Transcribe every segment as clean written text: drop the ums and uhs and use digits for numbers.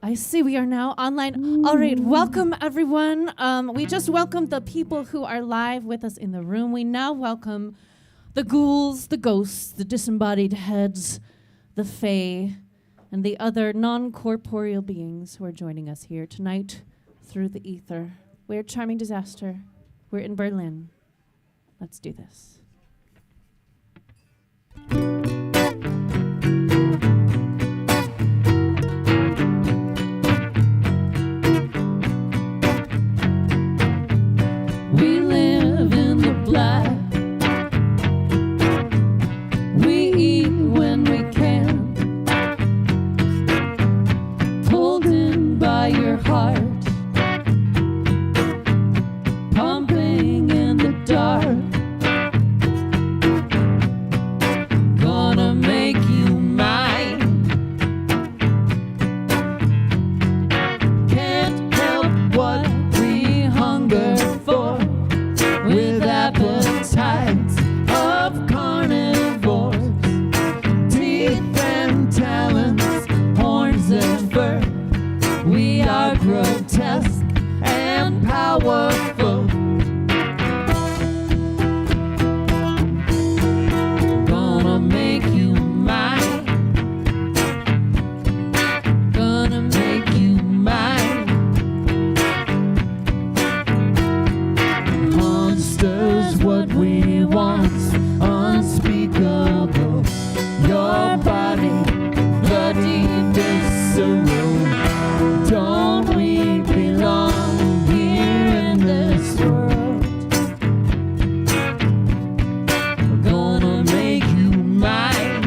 I see we are now online. All right, welcome everyone. We just welcomed the people who are live with us in the room. We now welcome the ghouls, the ghosts, the disembodied heads, the fae, and the other non-corporeal beings who are joining us here tonight through the ether. We're Charming Disaster. We're in Berlin. Let's do this. We live in the black. We eat when we can. Pulled in by your heart. Pumping in the dark. Gonna make you mine. Can't help what we hunger for. With appetites of carnivores, teeth and talons, horns and fur. We are grotesque and powerful. Gonna make you mine. Gonna make you mine. Monsters, what we want, unspeakable. Your body, bloody, visceral. Don't we belong here in this world? We're gonna make you mine.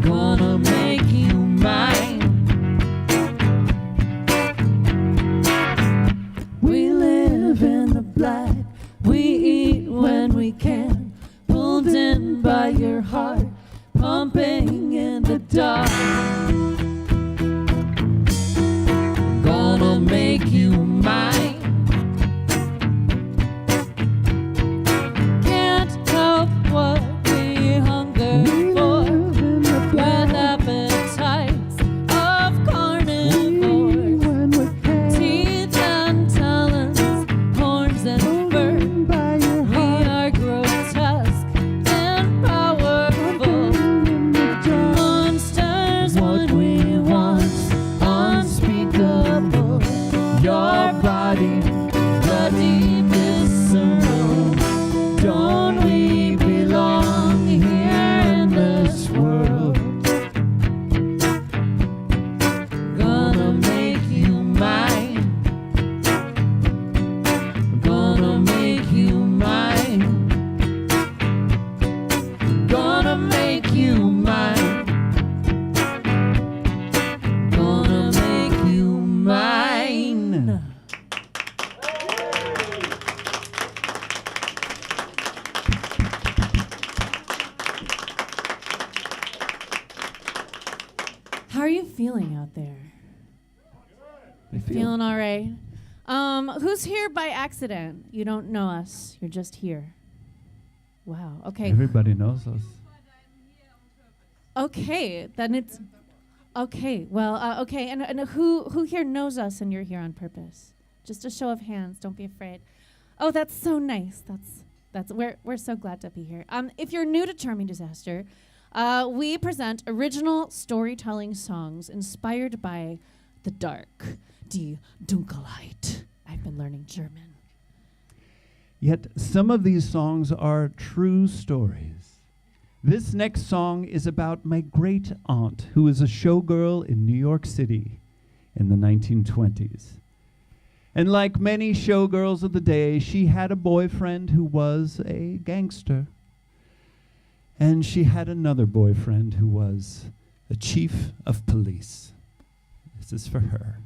Gonna make you mine. We live in the black. We eat when we can. Pulled in by your heart. Pumping in the dark. Gonna make you mine. Can't help what we hunger for. With appetites of carnivores. Teeth and talons, horns and fur. We are grotesque and powerful. Monsters, what we want, unspeakable. Your body, bloody, visceral. Don't we belong here in this world? Gonna make you mine. Gonna make you mine. Gonna make you mine. Gonna make you mine. How are you feeling out there? Feeling all right? Who's here by accident? You don't know us. You're just here. Wow. Okay. Everybody knows us. Okay. Then it's okay. Well. Okay. And who here knows us? And you're here on purpose. Just a show of hands. Don't be afraid. Oh, that's so nice. That's we're so glad to be here. If you're new to Charming Disaster, we present original storytelling songs inspired by the dark, die Dunkelheit. I've been learning German. Yet some of these songs are true stories. This next song is about my great aunt, who was a showgirl in New York City in the 1920s. And like many showgirls of the day, she had a boyfriend who was a gangster. And she had another boyfriend who was a chief of police. This is for her.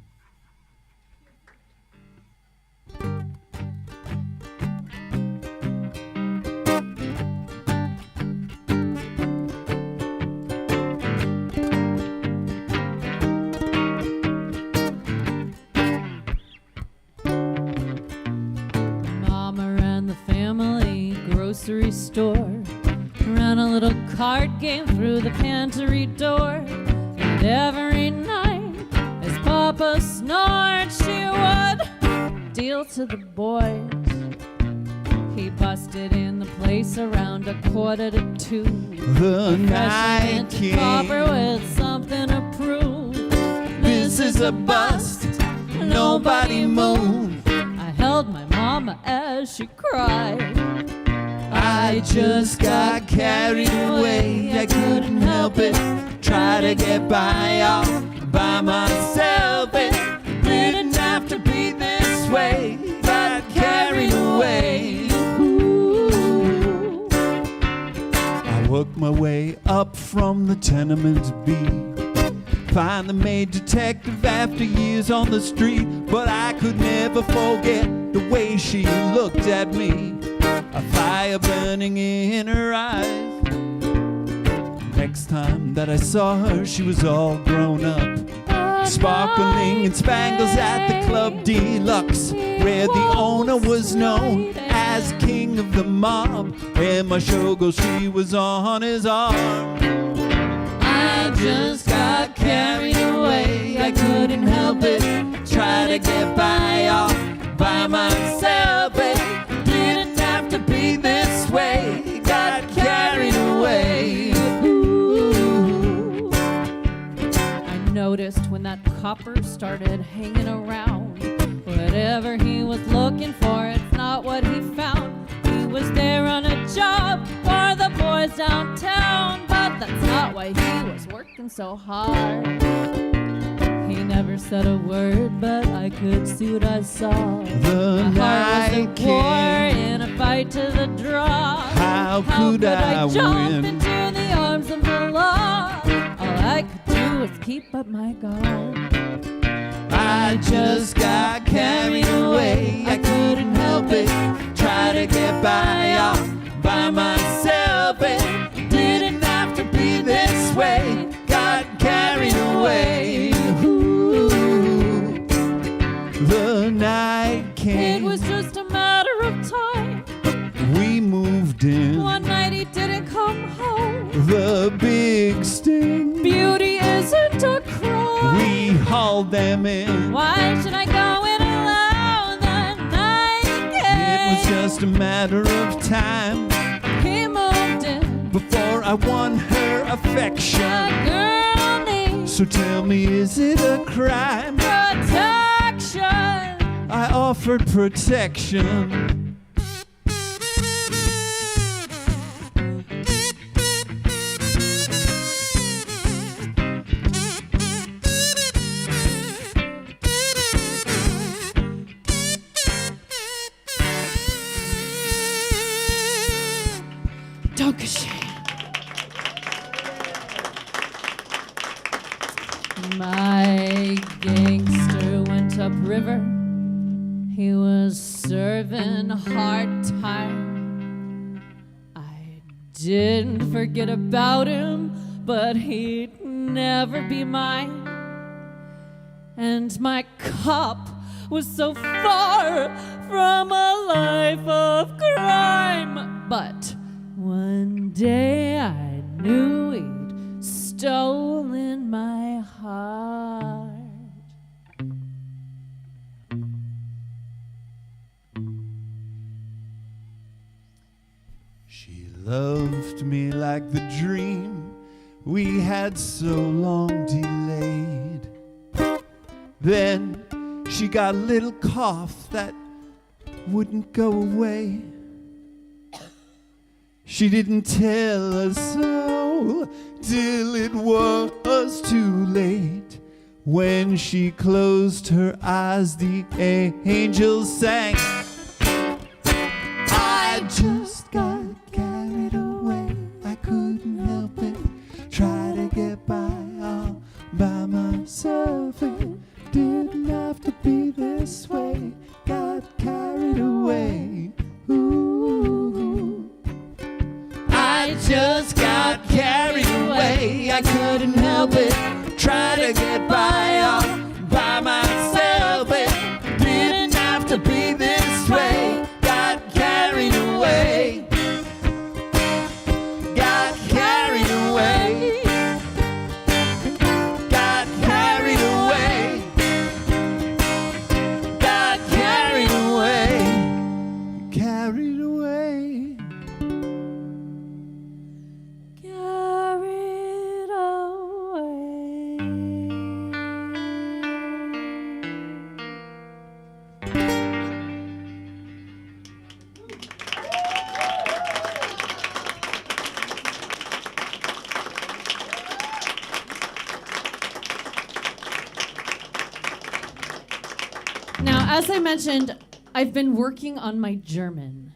Mama ran the family grocery store, ran a little card game through the pantry door, and every night as Papa snored, she would deal to the boys. He busted in the place around 1:45. The night came. Copper with something to prove. This is a bust. Nobody moved. I held my mama as she cried. I just got carried away. I couldn't help it. Try to get by all by myself. It didn't have to be this way. Got carried away. Ooh. I worked my way up from the tenement B. Finally made detective after years on the street. But I could never forget the way she looked at me, a fire burning in her eyes. Next time that I saw her, she was all grown up, sparkling in spangles at the Club Deluxe, where the owner was known as king of the mob. And my showgirl, she was on his arm. I just got carried away. I couldn't help it. Try to get by all by myself. It didn't have to be this way. Got carried away. Ooh. I noticed when that copper started hanging around, whatever he was looking for, it's not what he found. He was there on a job for the boys downtown, but that's not why he was working so hard. He never said a word, but I could see what I saw. The My heart was night a war came. in a fight to the draw. How could I jump win? into the arms of the law? All I could do was keep up my guard. I just got carried away. I couldn't help it. Try to get by all by myself. It didn't have to be this way. Got carried away. Ooh. The night came. It was just a matter of time. We moved in. One night he didn't come home. The big sting. Beauty isn't a crime. We hauled them in. Why should I go in alone? The night came. It was just a matter of time He moved in. before I won her A affection. girl needs So tell me, is it a crime? protection. I offered protection. My gangster went upriver. He was serving hard time. I didn't forget about him, but he'd never be mine. And my cop was so far from a life of crime. But one day I knew he'd stolen my heart. She loved me like the dream we had so long delayed. Then she got a little cough that wouldn't go away. She didn't tell us so till it was too late. When she closed her eyes, the angels sang. I just got carried away. I couldn't just got carried away. I couldn't help it, try to get by all by myself. It didn't have to be this way. Got carried away. Got carried away. Got carried away. Got carried away. Carried away. Carried away. Now, as I mentioned, I've been working on my German.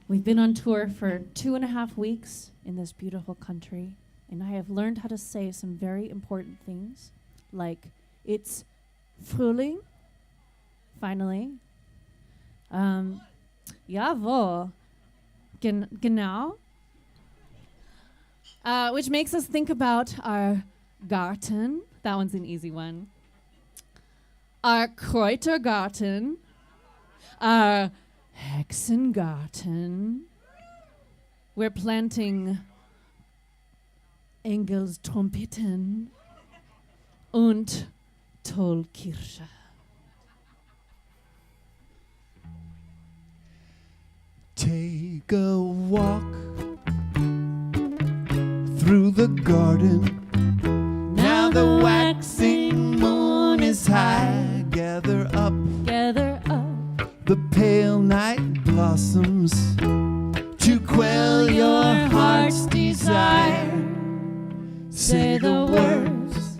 We've been on tour for 2.5 weeks in this beautiful country, and I have learned how to say some very important things, like it's Frühling, finally. Jawohl, genau. Which makes us think about our Garten. That one's an easy one. Our Kräutergarten. Our Hexengarten. We're planting Engelstrompeten und Tollkirsche. Take a walk through the garden. Now the waxing moon is high. Gather up the pale night blossoms to quell your heart's desire. Say the words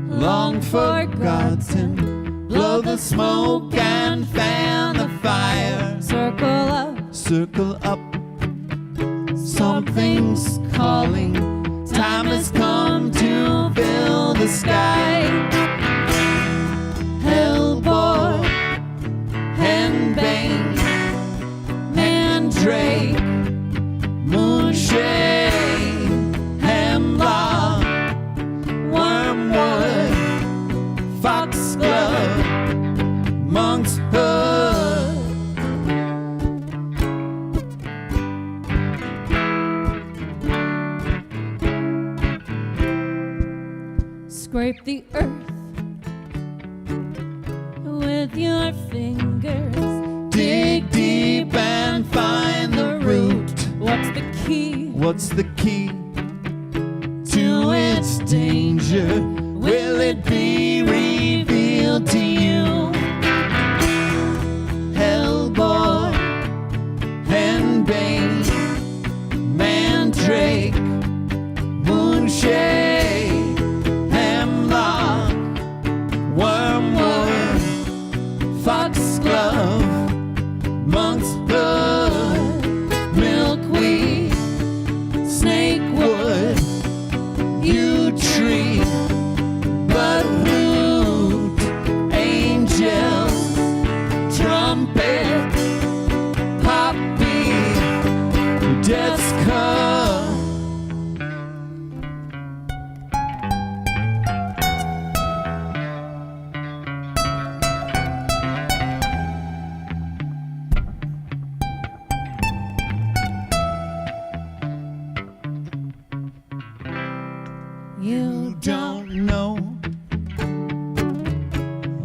long forgotten. Blow the smoke and fan the fire. Circle up. Something's calling. Time has come to fill the sky. Hellboy, Henbane, Mandrake, Moonshade, Hemlock, Wormwood, Foxglove, Monk's Hood. Scrape the earth with your fingers. Dig deep and find the root. What's the key? What's the key to its danger? Will it be revealed to you? Hellboy, Henbane, Mandrake, Moonshade, Hemlock, Wormwood, Foxglove, Monk's Hood, Milkweed, Snakewood, Yew Tree, Bloodroot, Angel, Trumpet, Poppy, Death's Cup. You don't know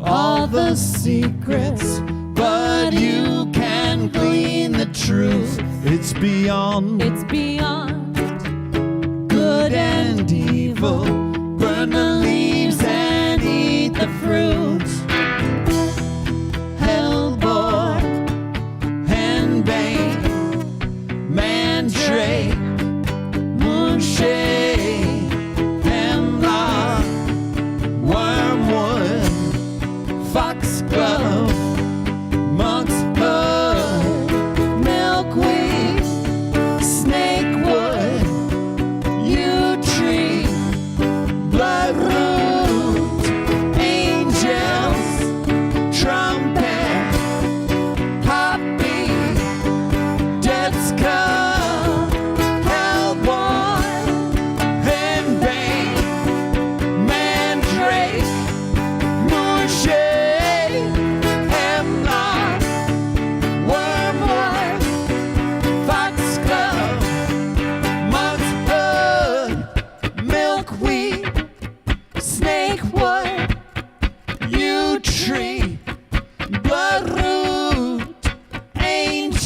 all the secrets, but you can glean the truth. It's beyond good and evil. Burn the leaves and eat the fruit. Hellboy, Henbane, Mandrake, Moonshade, Hemlock, Wormwood, Foxglove, Monk's Hood, Milkweed, Snakewood, Yew Tree,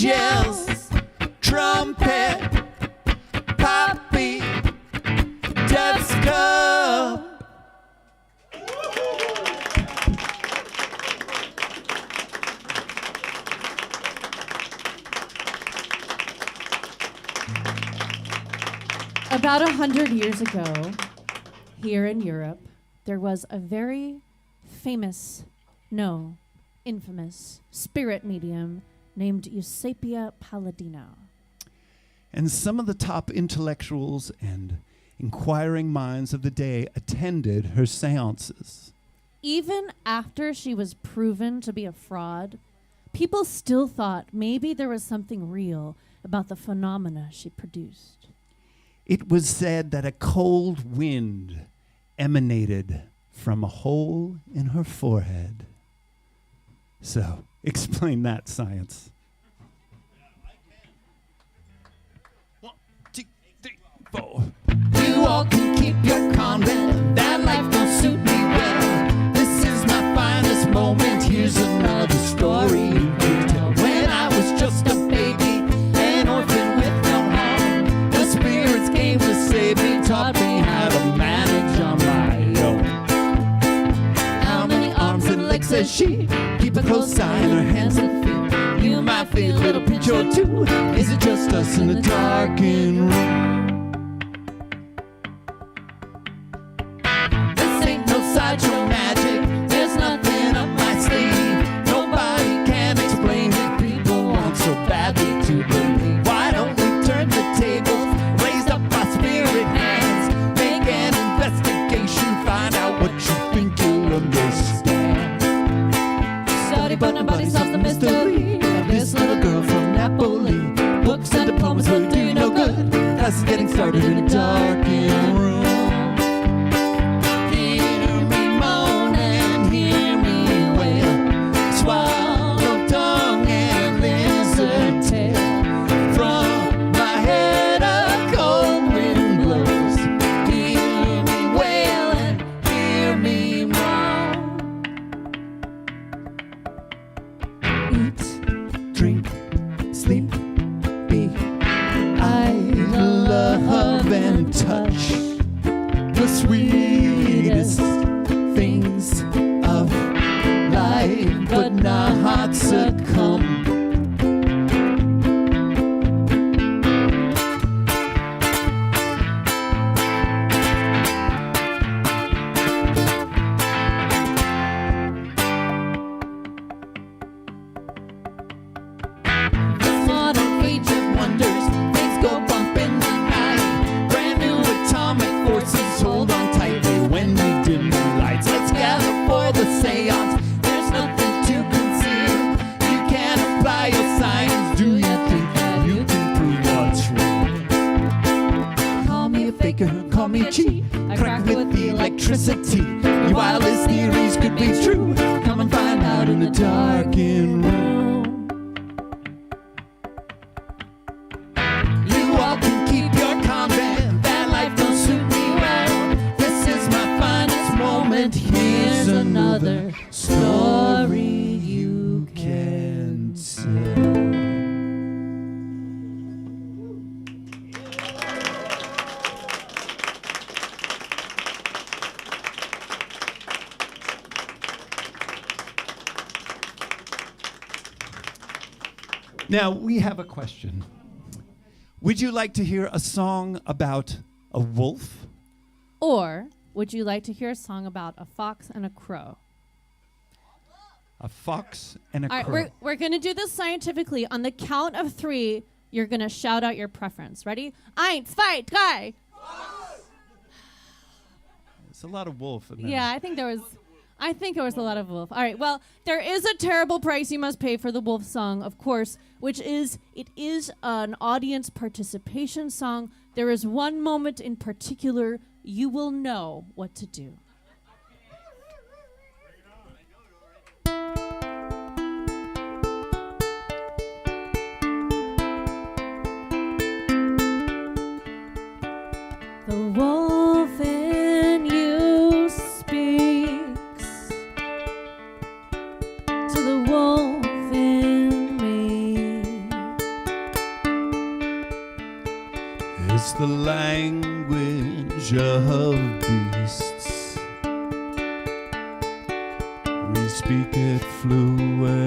angels, trumpet, poppy, death's cup. About 100 years ago, here in Europe, there was a very infamous spirit medium named Eusapia Palladino. And some of the top intellectuals and inquiring minds of the day attended her seances. Even after she was proven to be a fraud, people still thought maybe there was something real about the phenomena she produced. It was said that a cold wind emanated from a hole in her forehead. So, explain that, science. 1, 2, 3, 4. You all can keep your convent. That life don't suit me well. This is my finest moment. Here's another story to tell. When I was just a baby, an orphan with no home, the spirits came to save me, taught me how to manage on my own. How many arms and legs has she? Keep a close eye on her hands and feet. You might feel a little pinch or two. Is it just us in the darkened room? This ain't no sideshow magic. There's nothing up my sleeve. Nobody can explain it. People want so badly to believe. Why don't we turn the tables, raise up our spirit hands, make an investigation, find out what you think you'll understand. Study but nobody solves the mystery of this little girl from Napoli. Books and diplomas will do you no good. Class is getting started in a darkened room. Hear me moan and hear me wail. Swallow tongue and lizard tail. From my head a cold wind blows. Hear me wail and hear me moan. Eat, drink, sleep, be. I love and touch the sweetest things of life, but not succumb. This modern age of wonders, things go bump in the night. Brand new atomic forces hold on tightly when we dim the lights. Let's gather for the seance. There's nothing to conceal. You can't apply your science. Do you think that you can prove what's real? Call me a faker, call me cheat. I crack with the electricity. Your wildest theories could be true. Come and find out in the darkened room. You all can keep your convent. That life don't suit me well. This is my finest moment. Here's another story you can tell. Now, we have a question. Would you like to hear a song about a wolf? Or would you like to hear a song about a fox and a crow? A fox and a All crow. right, we're going to do this scientifically. On the count of 3, you're going to shout out your preference. Ready? 1, 2, 3. It's a lot of wolf in there. Yeah, I think there was a lot of wolf. All right, well, there is a terrible price you must pay for the wolf song, of course, which is, it is an audience participation song. There is one moment in particular you will know what to do. The wolf in you speaks to the wolf in me. It's the language of beasts. We speak it fluently.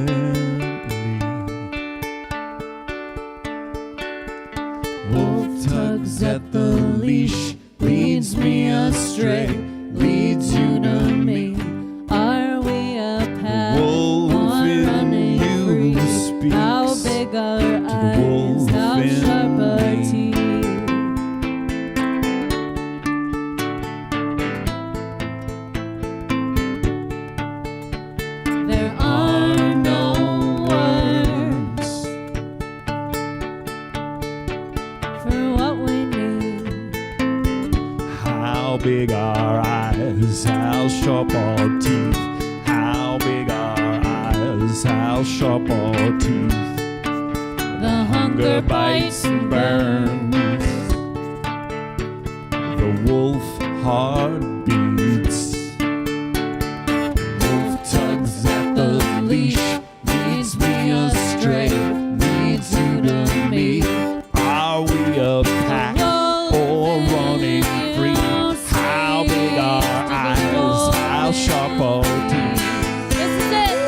Wolf tugs at the leash, leads me astray, leads you to me. Are we a path Wolf or in running you free? speaks. How big our eyes, wolf how in sharp our me. teeth. There are no words for what we need. How big our eyes, how sharp our teeth. How big our eyes, how sharp our teeth. The hunger bites and burns. The wolf heart beats. Wolf tugs at the leash, leads me astray, leads you to me. Are we a pack or running free? How big our eyes, how sharp our teeth. This is it.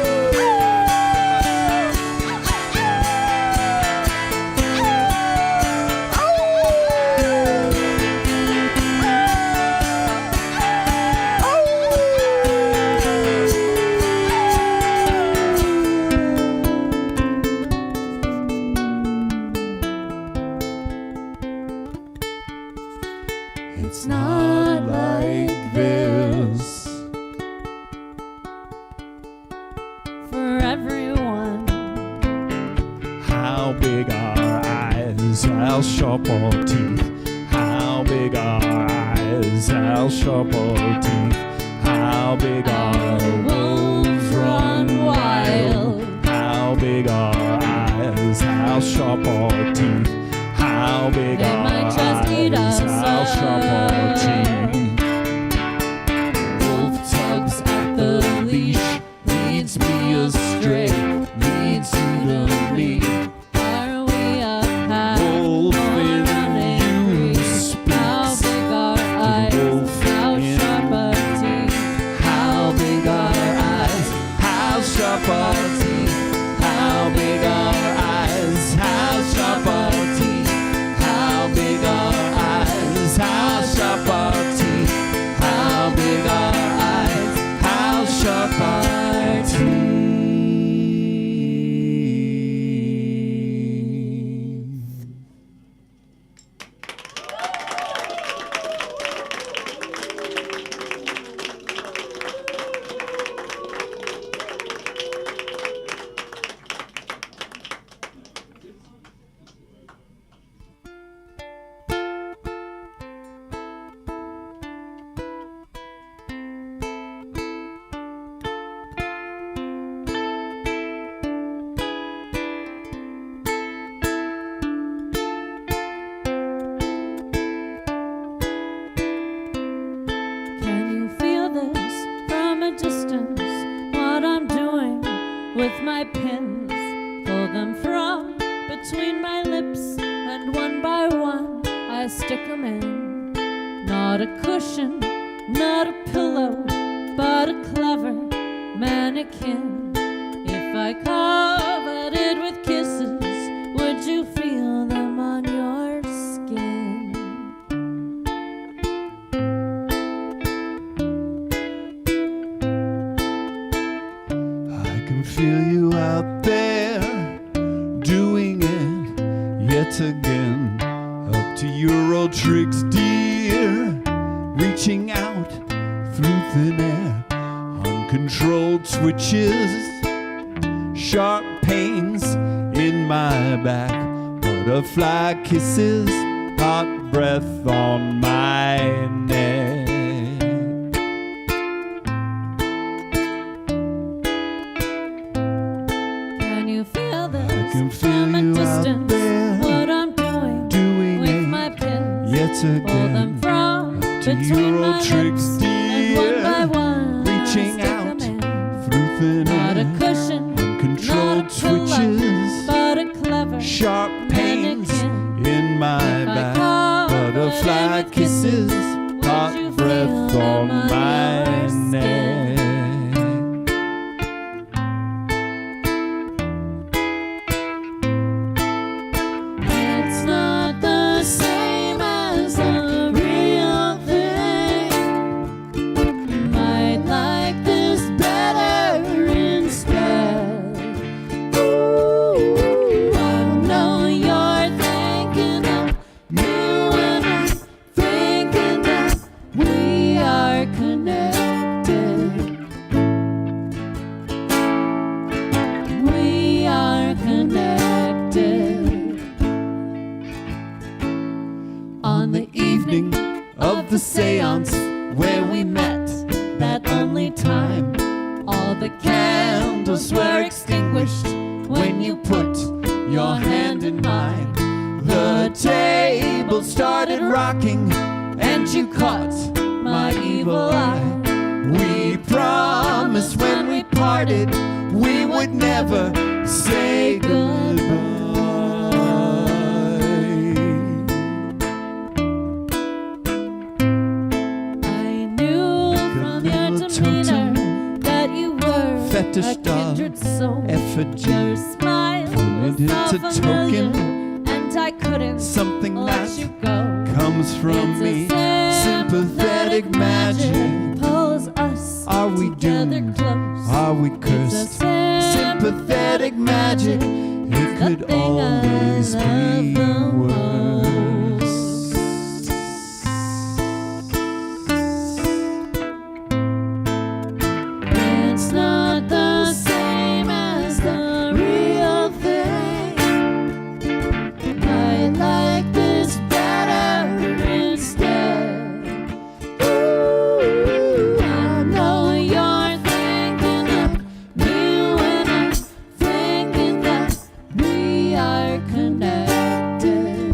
It's not like this. For everyone, How big our eyes, how sharp our teeth. How big our eyes, how sharp our teeth. How big our wolves run wild. How big our eyes, how sharp our teeth. How big They our might just eat eyes, us how sharp our up. teeth. Wolf tugs at the leash, leads me astray, leads you to me. are we a pack Wolf or in running you free? How speaks. big our eyes, wolf how in sharp our teeth. How big our eyes, how sharp our teeth. How big our eyes, how sharp our teeth. How big our eyes, how sharp our teeth. How big our eyes, how sharp our teeth. Can you feel this from a distance? What I'm doing with my pins, pull them from between my lips, and one by one I stick them in. Not a cushion, not a pillow, but a clever mannequin. If I covered it with kisses, would you feel them on your skin? I can feel you out there doing it yet again. Up to your old tricks, dear. Reaching out through thin air. Uncontrolled switches. Sharp pains in my back. Butterfly kisses. Hot breath on my neck. Can you feel this can feel from a you out distance? there What I'm doing doing with it my pins, yet pull them again. from To between your my old tricks, lips, and one by dear. one I Reaching stick 'em out in. through thin Not a air. cushion, Uncontrolled not a pillow, switches. but a clever Sharp pains mannequin. in my If I back. covered like kisses, hot breath on my neck. It's not the same as the real thing. Might like this better instead. Ooh, I know you're thinking of me when I'm thinking that we are connected. We are connected. On the evening of the seance where we met that only time, all the candles were extinguished when you put your hand in mine. The table started rocking and you caught my evil eye. We promised when we parted we would never say goodbye. I knew from your demeanor that you were Fetish a kindred soul. effigy, Your smile was It's so a familiar, token, and I couldn't something let that you go. comes from It's me. a Sympathetic magic. pulls us Are we together doomed? close. Are we It's a cursed? Sympathetic magic. It could the thing I always love be the worse. It's not the same as the real thing. I like this better instead. Ooh, I know you're thinking of me when I'm thinking that we are connected.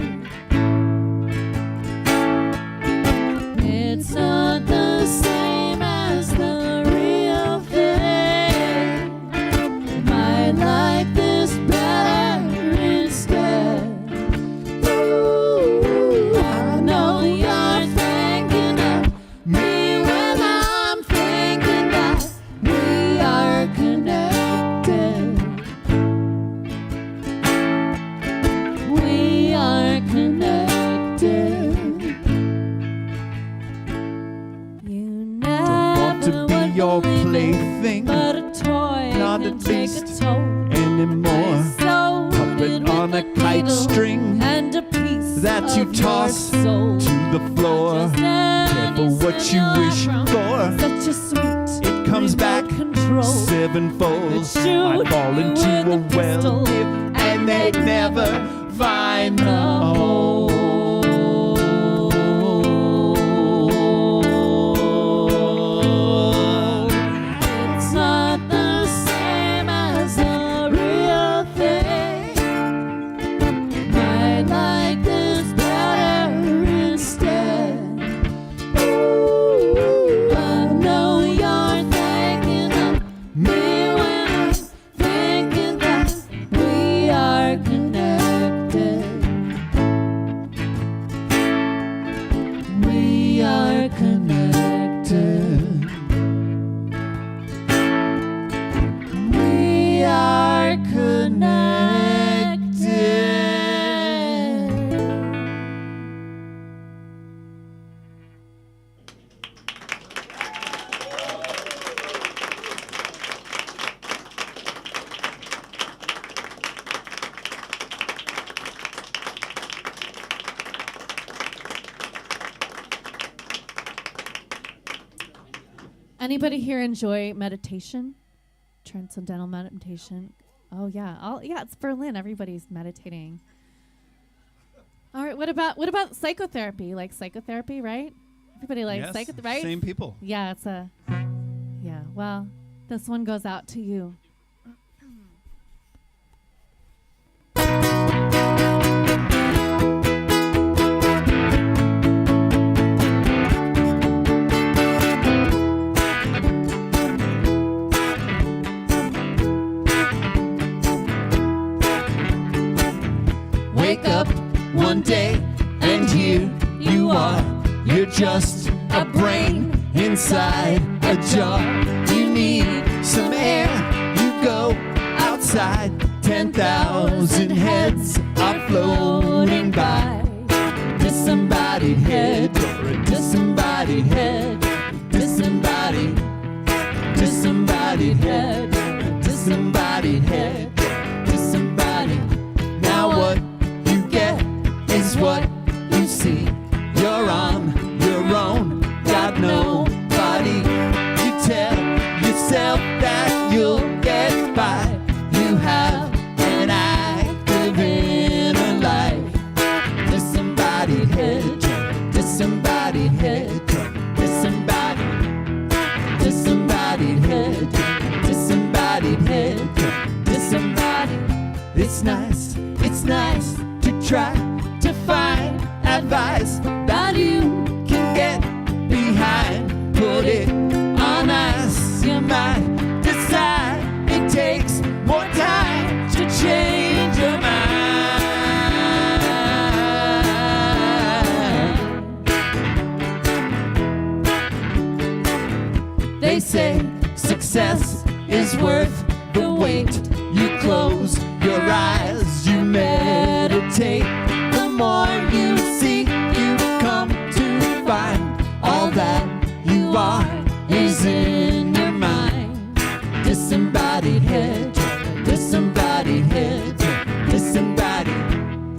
It's not the same as the real thing. Might like this better instead. Ooh, I know you're thinking of me when I'm thinking that we are connected. We are connected. You Don't want to never be would your believe it, plaything but a toy Not can at take least a toll. anymore. Sewed Puppet it on with a a kite needle string and a piece that you of toss your soul. to the floor. Just Careful what you wish for. Such a sweet, It comes back remote control. sevenfold. Shoot I fall you into with a a pistol, well dip, and they'd never find the hole. It's not the same as the real thing. Might like this better instead. Ooh, I know you're thinking of me when I'm thinking that we are connected. We are connected. We are connected. Anybody here enjoy meditation? Transcendental meditation? Oh yeah, it's Berlin. Everybody's meditating. All right, what about psychotherapy? Like psychotherapy, right? Everybody likes Yes, psychotherapy, right? same people. Yeah, well, this one goes out to you. Wake up one day and hear you are. You're just a brain inside a jar. You need some air, you go outside. 10,000 heads are floating by. Disembodied head, you're a disembodied head. Disembodied, disembodied head, disembodied head, disembodied. Now what you get is what you see. You're on your own, got nobody. You tell yourself that you'll get by. You have an active inner life. Disembodied head, disembodied head, disembodied, disembodied head, disembodied head, disembodied. It's nice to try to find advice that you can get behind. Put it on ice, you might decide it takes more time to change your mind. They say success is worth the wait. You close your eyes, you meditate. The more you seek, you come to find all that you are is in your mind. Disembodied head, disembodied head, disembodied,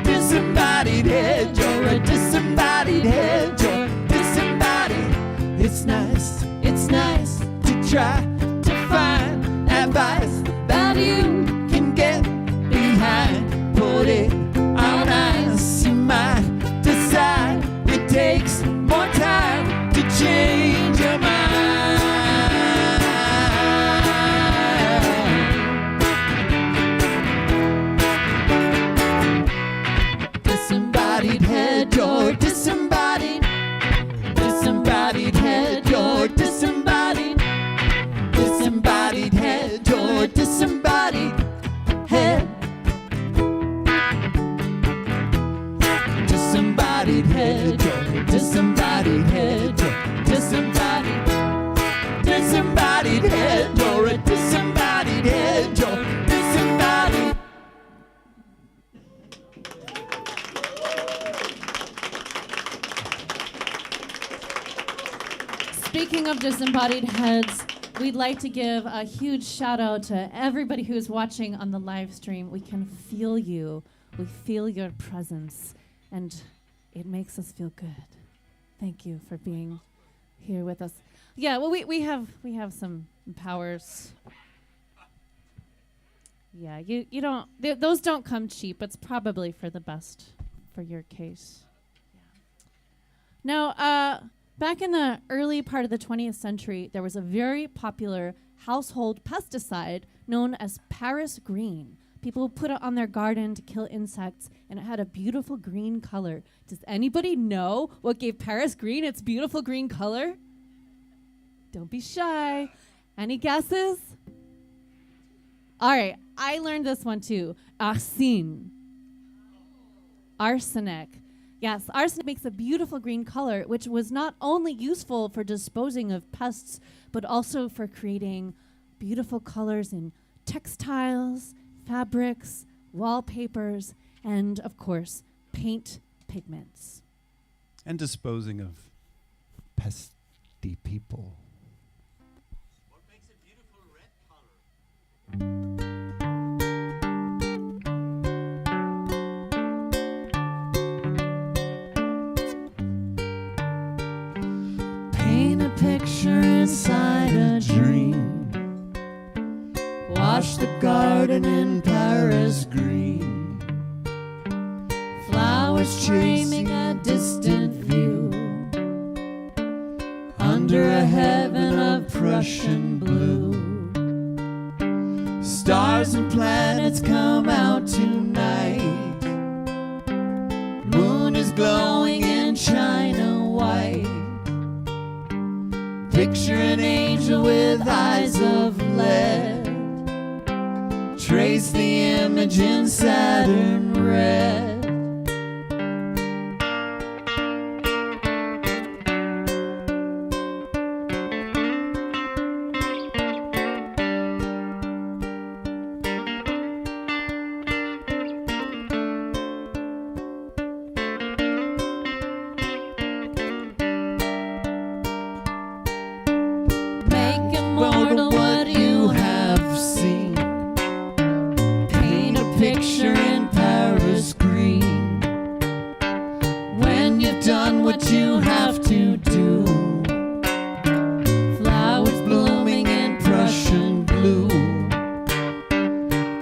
disembodied head. You're a disembodied head, you're disembodied. It's nice to try to find advice that you can get behind. Put it on ice, you might decide it takes more time to change your mind. Disembodied head, you're disembodied. Disembodied head, you're disembodied. Disembodied head, you're disembodied head. Disembodied head, you're disembodied head, you're disembodied. Disembodied head, you're a disembodied head, you're disembodied. Speaking of disembodied heads, we'd like to give a huge shout out to everybody who's watching on the live stream. We can feel you. We feel your presence, and it makes us feel good. Thank you for being here with us. Yeah, well, we have some powers. Yeah, you don't, those don't come cheap. It's probably for the best for your case. Yeah. Now, back in the early part of the 20th century, there was a very popular household pesticide known as Paris green. People would put it on their garden to kill insects, and it had a beautiful green color. Does anybody know what gave Paris green its beautiful green color? Don't be shy. Any guesses? All right, I learned this one too. Arsine. Arsenic. Yes, arsenic makes a beautiful green color, which was not only useful for disposing of pests, but also for creating beautiful colors in textiles, fabrics, wallpapers, and, of course, paint pigments. And disposing of pesty people. What makes a beautiful red color? Paint a picture inside a dream. Wash the garden in Paris green. Flowers streaming a distant view. Under a heaven of Prussian blue. Stars and planets come out tonight. Moon is glowing in china white. Picture an angel with eyes of lead. Trace the image in Saturn red. what you have to do. Flowers blooming in Prussian blue.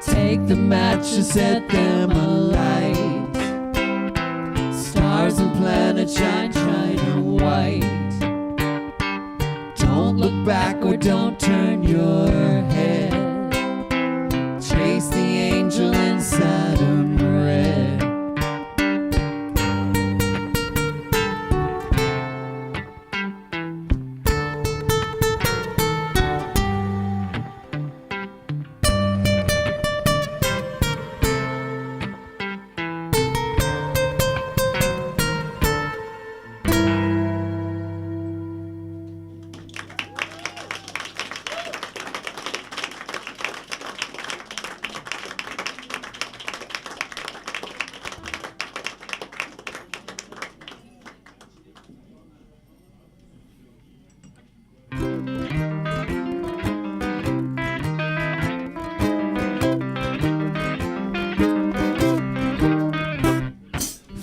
Take the matches, set them alight. Stars and planets shine, shine white. Don't look back or don't turn your head. Chase the angel in Saturn red.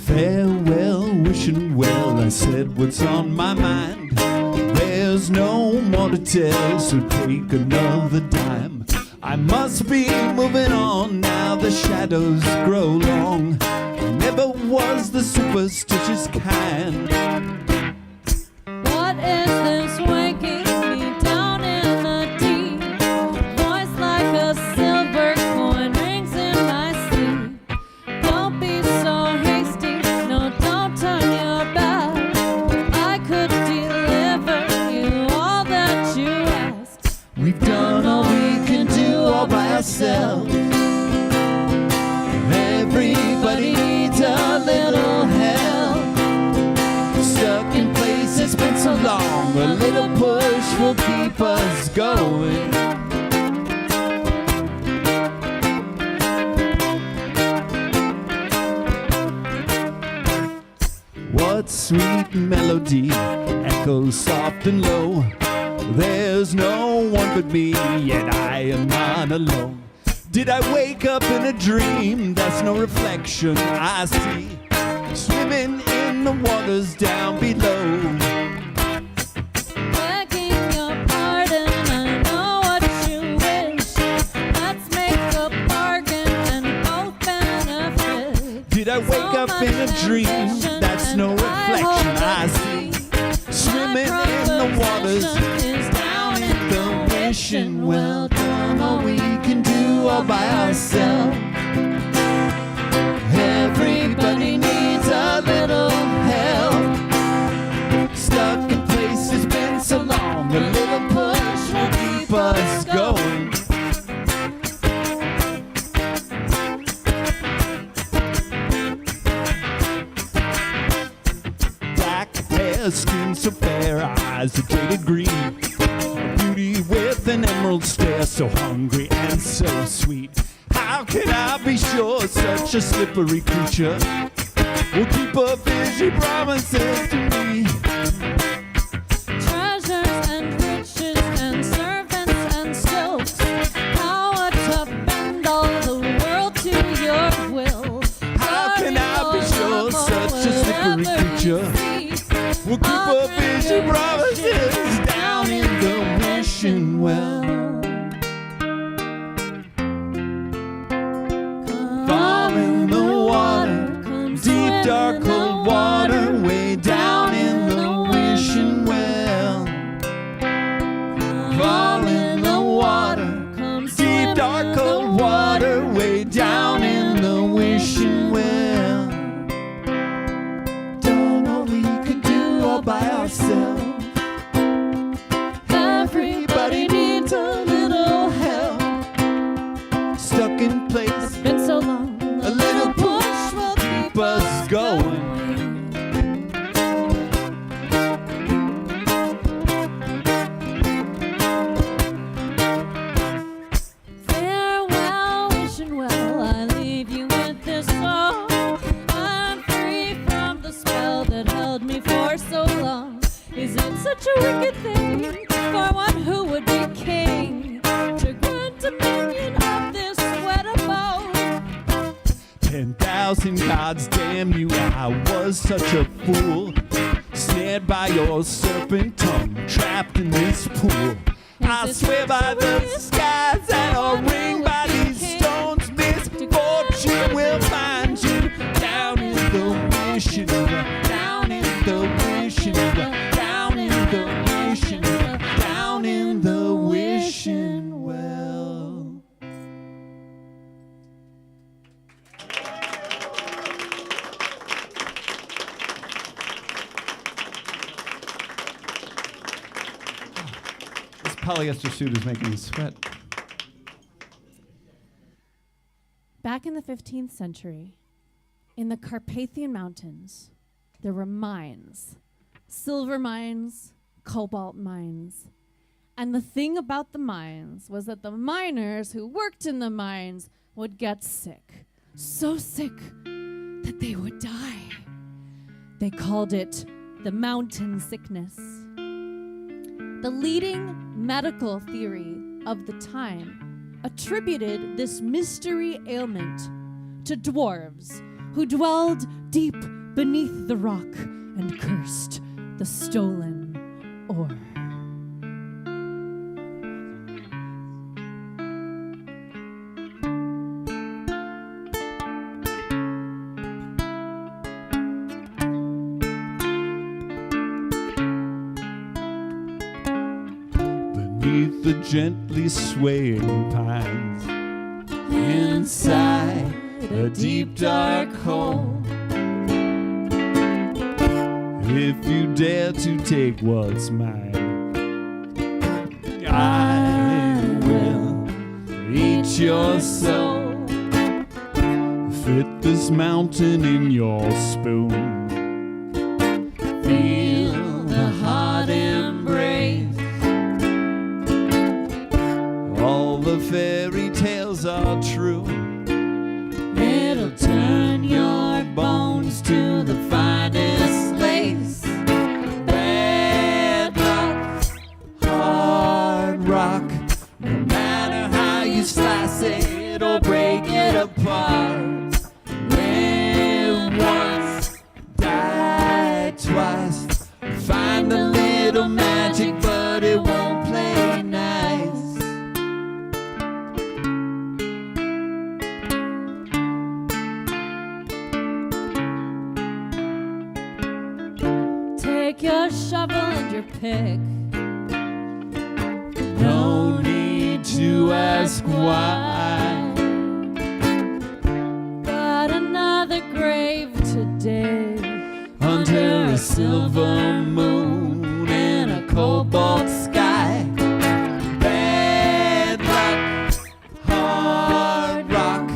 Farewell, wishing well, I said what's on my mind. There's no more to tell, so take another dime. I must be moving on now, the shadows grow long. I never was the superstitious kind. What is this waking me down in the deep? Voice like a silver coin rings in my sleep. Don't be so hasty, no, don't turn your back. I could deliver you all that you asked. We've done all we can do all by ourselves. Everybody needs a little help. Stuck in place, it's been so long. A little push will keep us going. What sweet melody echoes soft and low. There's no one but me, yet I am not alone. Did I wake up in a dream? That's no reflection I see. Swimming in the waters down below. Begging your pardon, I know what you wish. Let's make a bargain and both benefit. Did I wake up in a dream? That's no reflection I see. Swimming in the waters down in the wishing well. Done all we can do all by ourselves. Everybody needs a little help. Stuck in place, it's been so long. A little push will keep us going. Black hair, skin so fair, eyes are jaded green. Beauty with an emerald stare, so hungry and so sweet. How can I be sure such a slippery creature will keep her fishy promises to me? Treasures and riches and servants and stilts, power to bend all the world to your will. How can I be sure such a slippery creature will keep her fishy promises down in the wishing well? Fall in the water, deep dark cold water, way down in the wishing well. Fall in the water, deep dark cold water, way down in the wishing well. Done all we could do all by ourselves. Everybody needs a little help. Stuck in place, It's been so long. a little push will keep us going. Farewell, wishing well, I leave you with this song. I'm free from the spell that held me for so long. Is it such a wicked thing for one who would be king to grant dominion of this sweat abode? 10,000 gods damn you, I was such a fool. snared by your serpent tongue, trapped in this pool. I swear by the skies that are ringed by these stones, misfortune will find you down in the wishing well, down in the wishing well, down in the wishing well, down in the wishing well. This polyester suit is making me sweat. Back in the 15th century, in the Carpathian Mountains, there were mines, silver mines, cobalt mines. And the thing about the mines was that the miners who worked in the mines would get sick, so sick that they would die. They called it the mountain sickness. The leading medical theory of the time attributed this mystery ailment to dwarves who dwelled deep beneath the rock and cursed the stolen ore. Beneath the gently swaying pines, inside a deep dark hole, if you dare to take what's mine, I will eat your soul. Fit this mountain in your spoon, feel the hot embrace. All the fairy tales are true. It'll turn your bones to the finest lace. Bad luck, hard rock, no matter how you slice it or break it apart. Live once, die twice. Find a little magic, but it won't play nice. Take your shovel and your pick. No need to ask why. Got another grave today. Under a silver moon and a cobalt sky. Bad luck, hard rock,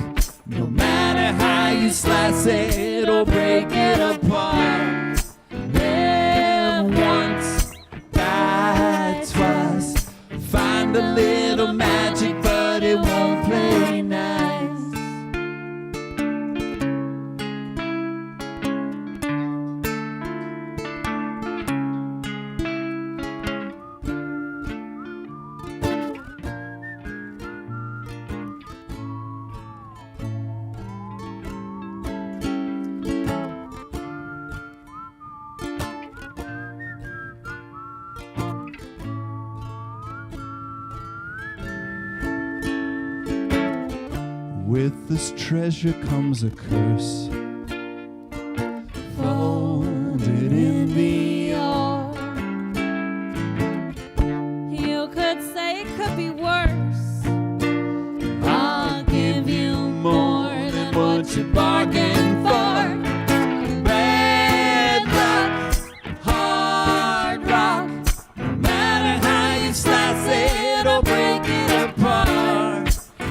no matter how you slice it or break it apart. Live once, die twice. Find a little magic, but it won't play nice. With this treasure comes a curse, folded in the ore. You could say it could be worse. I'll give you more than what you bargained for. Bad luck, hard rock, no matter how you slice it or break it apart.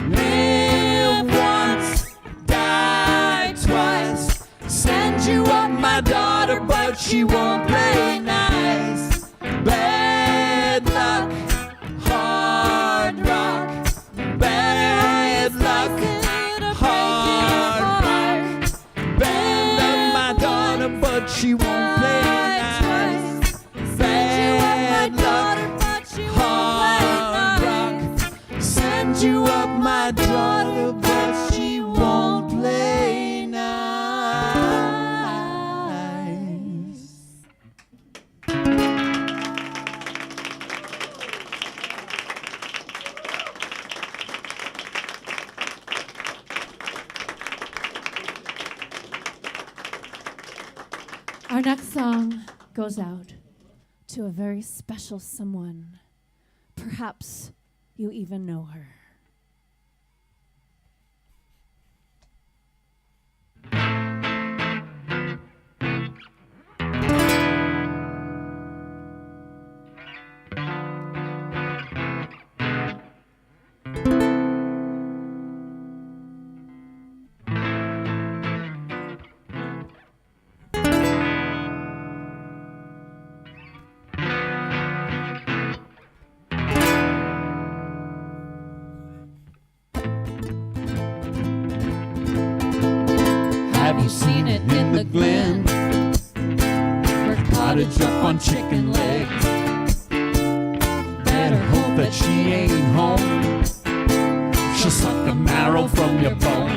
Live once, die twice. Send you up my daughter, but she won't play nice. Bad luck, hard rock, bad luck, hard rock. Bend up my daughter, but she won't play nice. Bad luck, hard rock. Send you up my daughter, but she won't play nice. Our next song goes out to a very special someone. Perhaps you even know her. Have you seen it in the glen? Her cottage up on chicken legs. Better hope that she ain't home. She'll suck the marrow from your bone.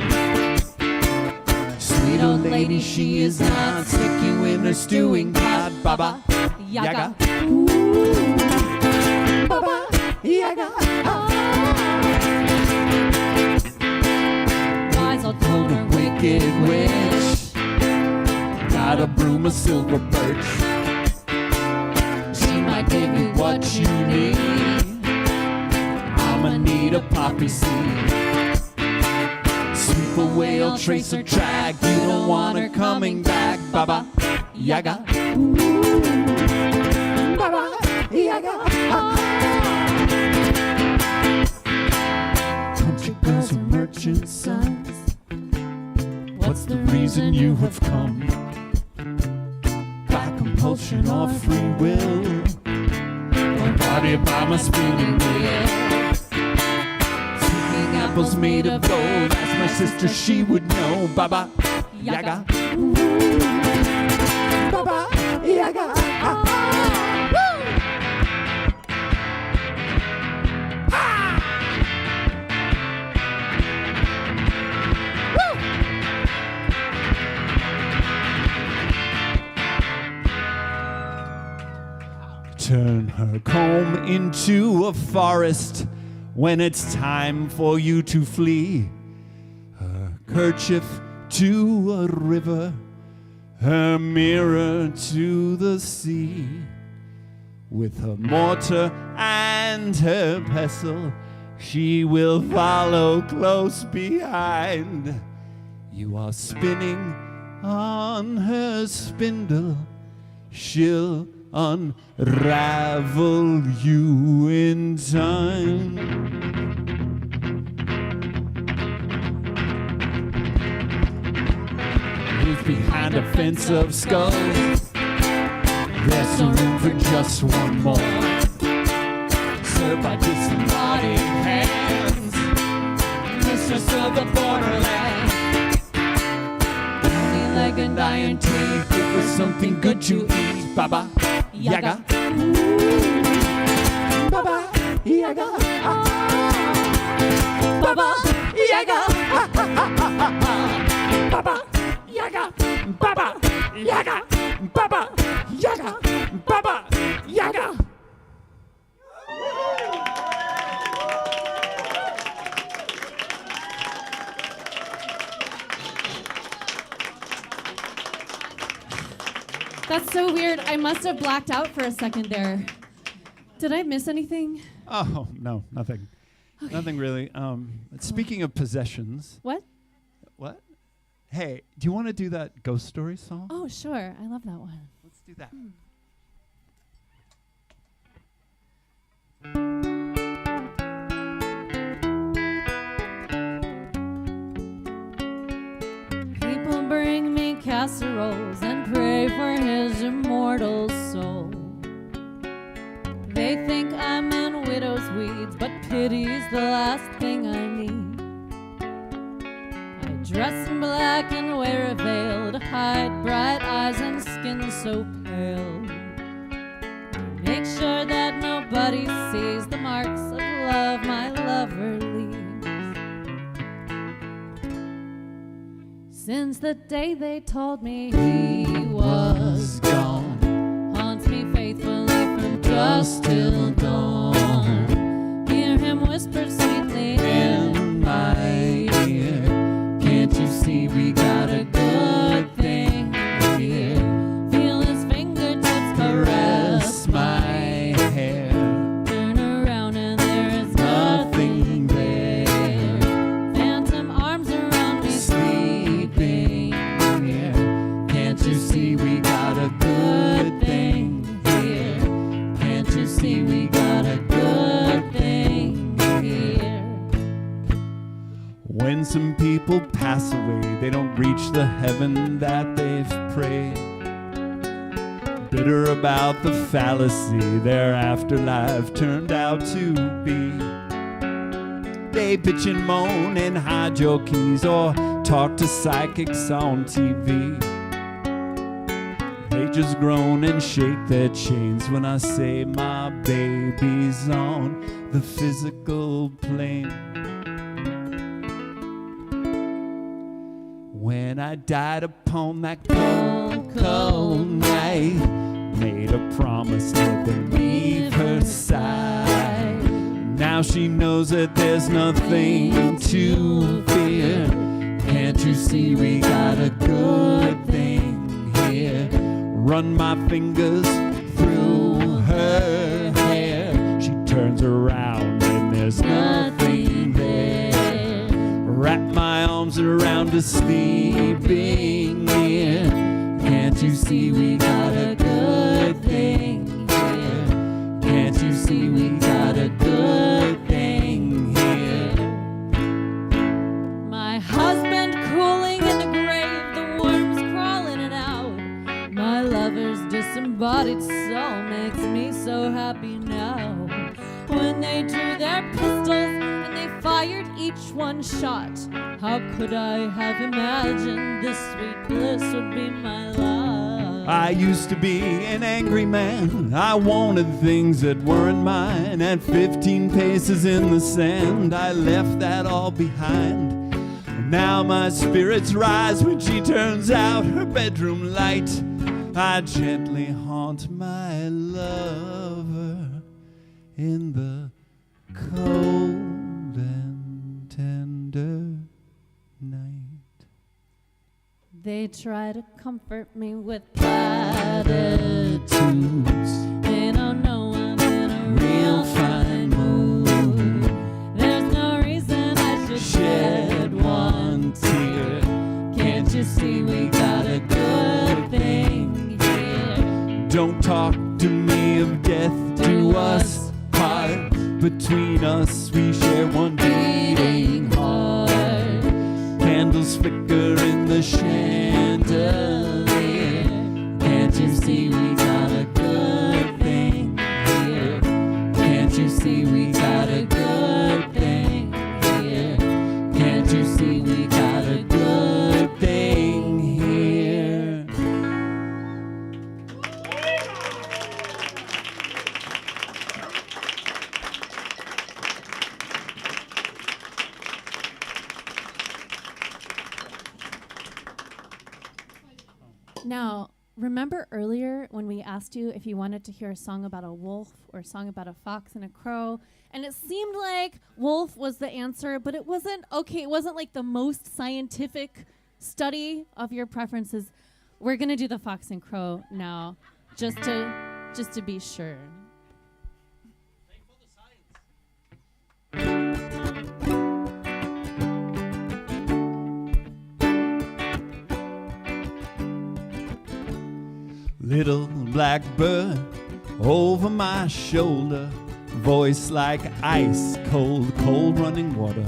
Sweet old lady, she is not. Stick you in her stewing pot. Baba Yaga. Ooh. Baba Yaga. Wise old toner, wicked witch. Got a broom, a silver birch. She might give you what you need. I'ma need a poppy seed. Sweep away all trace or track. You don't want her coming back. Baba Yaga. Ooh. Baba Yaga. Country girls are merchant sons. What's the reason you have come? By compulsion or free will? Or body by my spinning wheel? Sweeping apples made of gold. Ask my sister, she would know. Baba Yaga. Ooh. Baba Yaga. Turn her comb into a forest when it's time for you to flee. Her kerchief to a river, her mirror to the sea. With her mortar and her pestle, she will follow close behind. You are spinning on her spindle, she'll unravel you in time. Who's behind a fence of skulls? There's no room for just one more. Served by disembodied hands, mistress of the borderland. Only leg and iron teeth, give her something good to eat. Baba Yaga. Ooh. Baba Yaga. Baba Yaga. Baba Yaga. Baba Yaga. Baba Yaga. Baba Yaga. That's so weird. I must have blacked out for a second there. Did I miss anything? Oh, no, nothing. Okay. Nothing really. Speaking of possessions. What? What? Hey, do you want to do that ghost story song? Oh, sure. I love that one. Let's do that. People bring me casseroles and pray for his immortal soul. They think I'm in widow's weeds, but pity's the last thing I need. I dress in black and wear a veil to hide bright eyes and skin so pale. I make sure that nobody sees the marks of love my lover leaves. Since the day they told me he was gone, haunts me faithfully from dusk till dawn. Hear him whisper sweetly in my ear, can't you see we got a good thing here? Feel some people pass away, they don't reach the heaven that they've prayed. Bitter about the fallacy their afterlife turned out to be. They bitch and moan and hide your keys or talk to psychics on TV. They just groan and shake their chains when I say my baby's on the physical plane. When I died upon that cold, cold night, made a promise never leave her side. Now she knows that there's nothing to fear. Can't you see we got a good thing here? Run my fingers through her hair. She turns around and there's nothing there. Wrap my arms around her sleeping here. Can't you see we got a good thing here? Can't you see we got a good thing here? My husband cooling in the grave, the worms crawling it out. My lover's disembodied soul makes me so happy now. When they drew their pistols and they fired each one shot, how could I have imagined this sweet bliss would be my lot? I used to be an angry man. I wanted things that weren't mine. At 15 paces in the sand, I left that all behind. Now my spirits rise when she turns out her bedroom light. I gently haunt my lover in the cold and tender night. They try to comfort me with platitudes. They don't know I'm in a real fine mood. There's no reason I should shed one tear. Can't you see we got a good thing here? Don't talk to me of death, to us part. Between us we share one beating heart. Candles flicker in the chandelier. Can't you see we got a good thing here? Can't you see we got a good thing here? Can't you see we got a good thing here? Now, remember earlier when we asked you if you wanted to hear a song about a wolf or a song about a fox and a crow? And it seemed like wolf was the answer, but it wasn't. Okay, it wasn't like the most scientific study of your preferences. We're going to do the fox and crow now, just to be sure. Thankful to science. Little black bird over my shoulder, voice like ice cold, cold running water.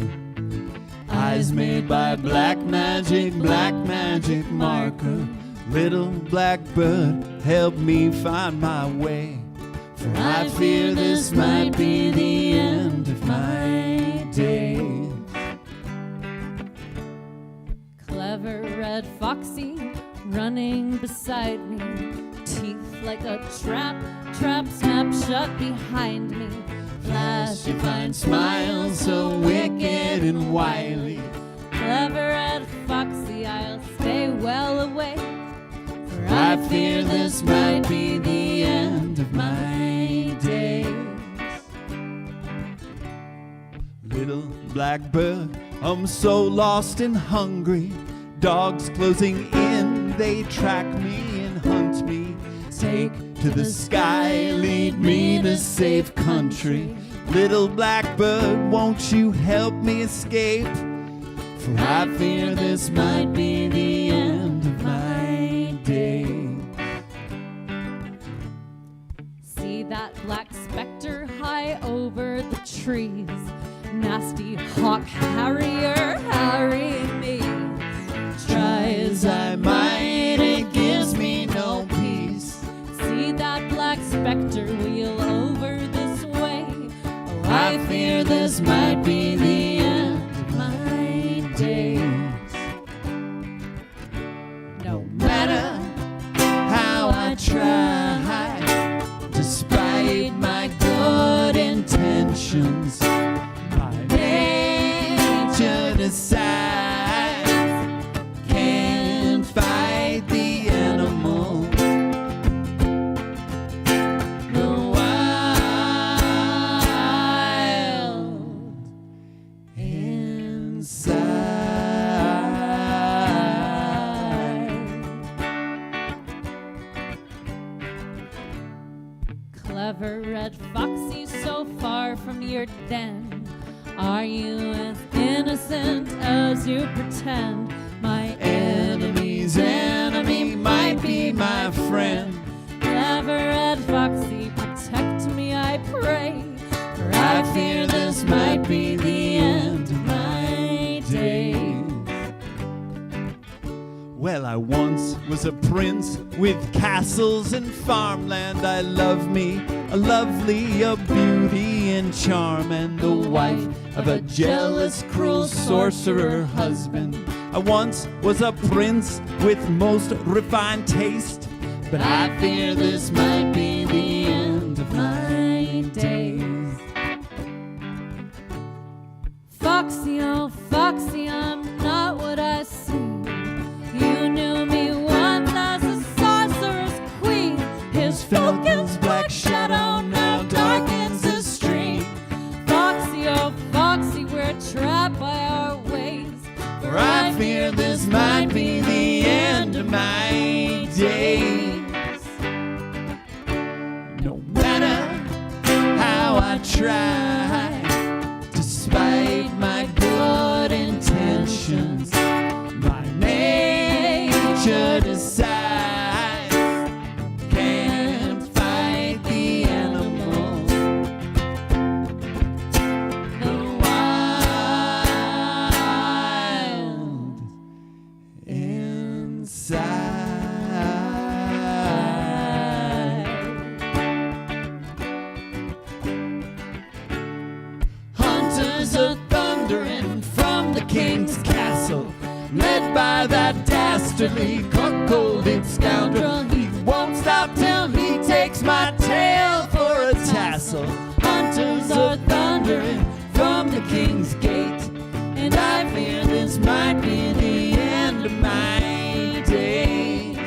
Eyes made by black magic marker. Little black bird, help me find my way. For I fear this might be the end of my days. Clever red foxy running beside me. Teeth like a trap snap shut behind me. Flash your fine smile, so wicked and wily. Clever red foxy, I'll stay well away. For I fear this might be the end of my days. Little black bird, I'm so lost and hungry. Dogs closing in, they track me and hunt me. Take to the sky, lead me to safe country. Little black bird, won't you help me escape? For I fear this might be the end of my days. see that black specter high over the trees. Nasty hawk harrier, No matter how I try, despite my good intentions, my nature decides can't fight the animal. The wild inside. Clever red foxy, so far from your den. Are you as innocent as you pretend? My Enemy's enemy might be my friend. clever red foxy, protect me, I pray. For I fear this might be the end of my days. Well, I once was a prince with castles and farmland. I love me a lovely, a beauty and charm, and the wife of a jealous, cruel sorcerer husband. I once was a prince with most refined taste, but I fear this might be the end of my days. Foxy, oh Foxy, I'm not what I seem. You knew me once as a sorcerer's queen. His falcon's black shadow now darkens the stream. Foxy, oh Foxy, we're trapped by our ways. For I fear this might be the end of my days. No matter how I try, despite my good intentions, my nature decides can't fight the animal. The wild inside. Hunters are thundering from the king's castle, led by that dastardly cuckolded scoundrel. He won't stop till he takes my tail for a tassel. Hunters are thundering from the king's gate, and I fear this might be the end of my days.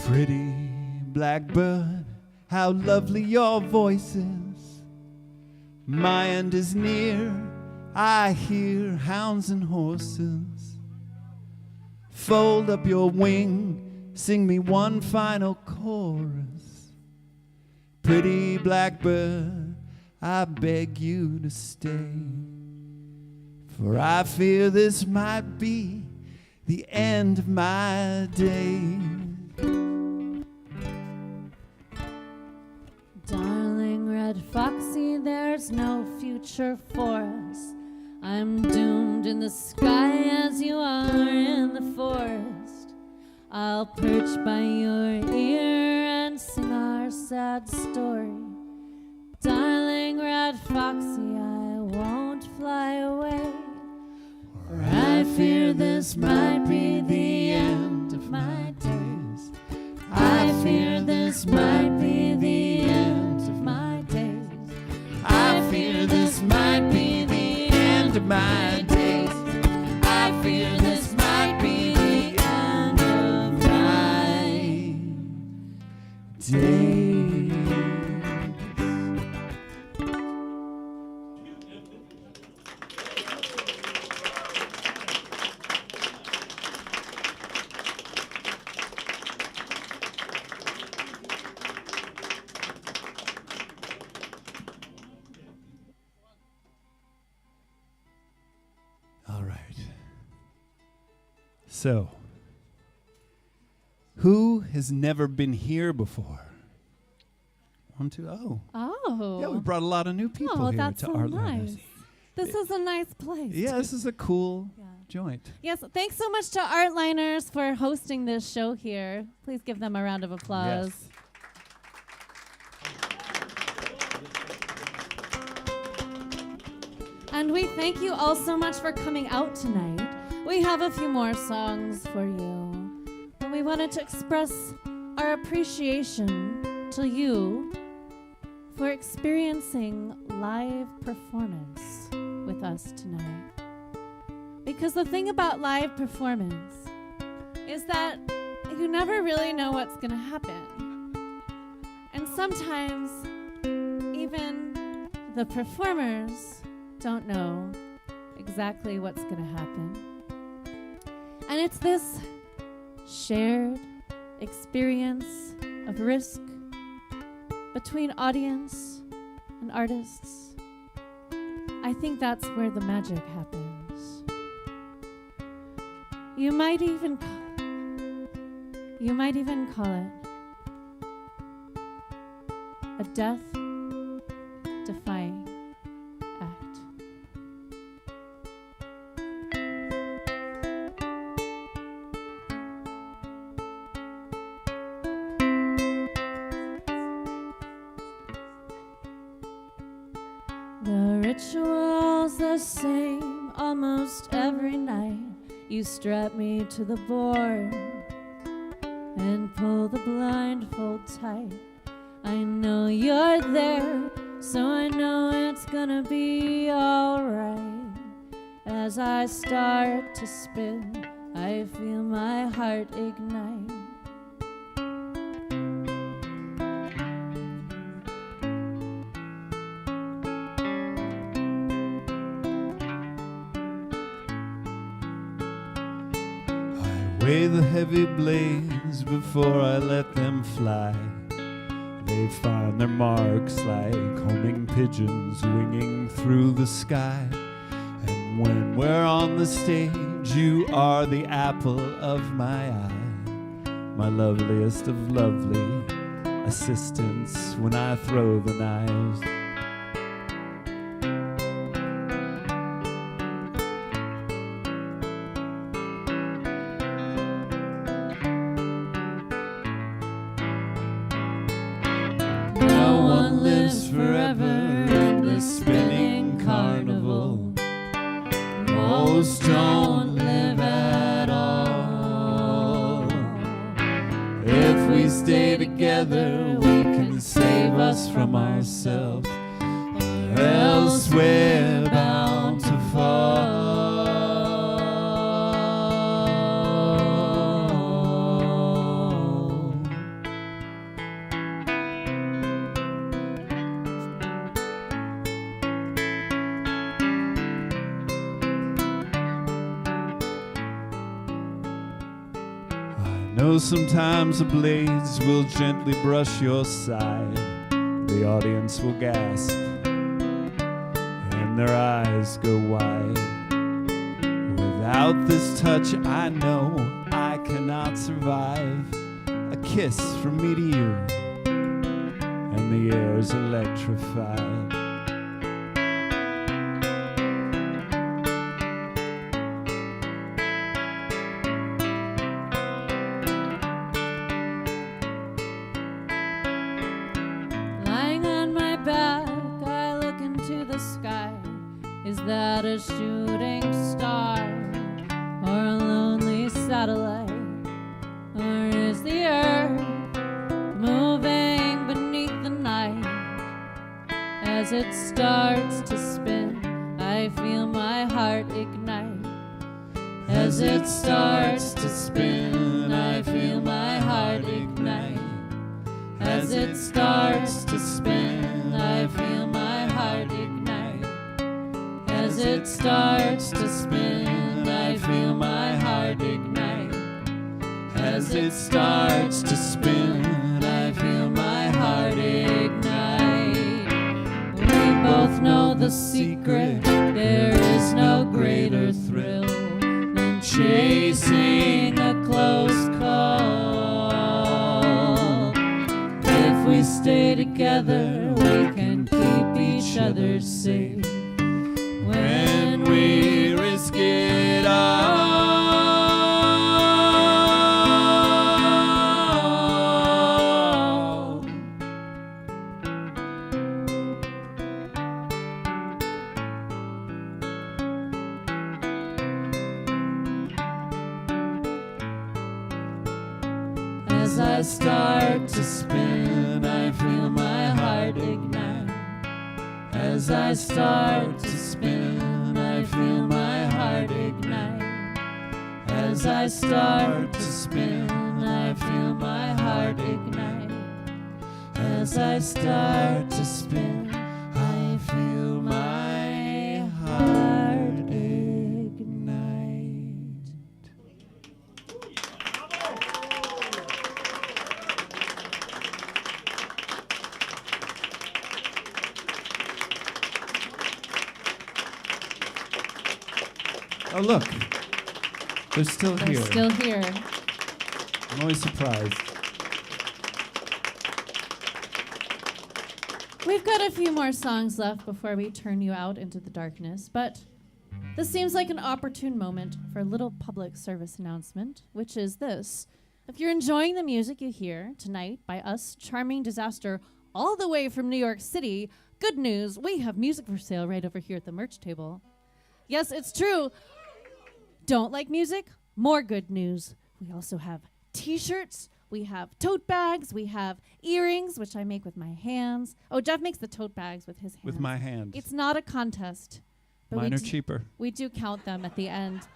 Pretty blackbird, how lovely your voice is. My end is near, I hear hounds and horses. Fold up your wing, sing me one final chorus. Pretty blackbird, I beg you to stay. For I fear this might be the end of my days. Darling red foxy, there's no future for us. I'm doomed in the sky as you are in the forest. I'll perch by your ear and sing our sad story. Darling red foxy, I won't fly away. For I fear this might be the end of my days. I fear this might be the end of my days. I fear this might be the end of my days. I fear this might be the end of my days. So, who has never been here before? 1, 2. Oh. Oh. Yeah, we brought a lot of new people Oh, here that's to so Artliners. nice. This is a nice place. Yeah, this is a cool Yeah. joint. Yes, thanks so much to Artliners for hosting this show here. Please give them a round of applause. Yes. And we thank you all so much for coming out tonight. We have a few more songs for you. But we wanted to express our appreciation to you for experiencing live performance with us tonight. Because the thing about live performance is that you never really know what's going to happen. And sometimes even the performers don't know exactly what's going to happen. And it's this shared experience of risk between audience and artists. I think that's where the magic happens. You might even call it a death-defying act. The ritual's the same almost every night. You strap me to the board and pull the blindfold tight. I know you're there, so I know it's gonna be alright. As I start to spin, I feel my heart ignite. Weigh the heavy blades before I let them fly. They find their marks like homing pigeons winging through the sky. And when we're on the stage, you are the apple of my eye, my loveliest of lovely assistants when I throw the knives. Don't live at all. If we stay together, we can save us from ourselves, or else we're bound to fall. know sometimes the blades will gently brush your side. The audience will gasp and their eyes go wide. Without this touch, I know I cannot survive. A kiss from me to you, and the air's electrified. Is that a shooting star or a lonely satellite? Or is the earth moving beneath the night? As it starts to spin, I feel my heart ignite. As it starts to spin, I feel my heart ignite. As it starts to spin, I feel my heart ignite. As it starts to spin, I feel my heart ignite. As it starts to spin, I feel my heart ignite. We both know the secret, there is no greater thrill than chasing a close call. If we stay stay together, we can keep each other safe. When we risk it all. As I start to spin, I feel my heart ignite. As I start to spin, I feel my heart ignite. As I start to spin, I feel my heart ignite. As I start to spin, I feel my heart ignite. Oh, look. They're still They're here. still here. I'm always surprised. We've got a few more songs left before we turn you out into the darkness, but this seems like an opportune moment for a little public service announcement, which is this. If you're enjoying the music you hear tonight by us, Charming Disaster, all the way from New York City, good news, we have music for sale right over here at the merch table. Yes, it's true. Don't like music? More good news. We also have t-shirts, we have tote bags, we have earrings, which I make with my hands. Oh, Jeff makes the tote bags with his hands. With my hand. It's not a contest. But Mine are cheaper. we do count them at the end.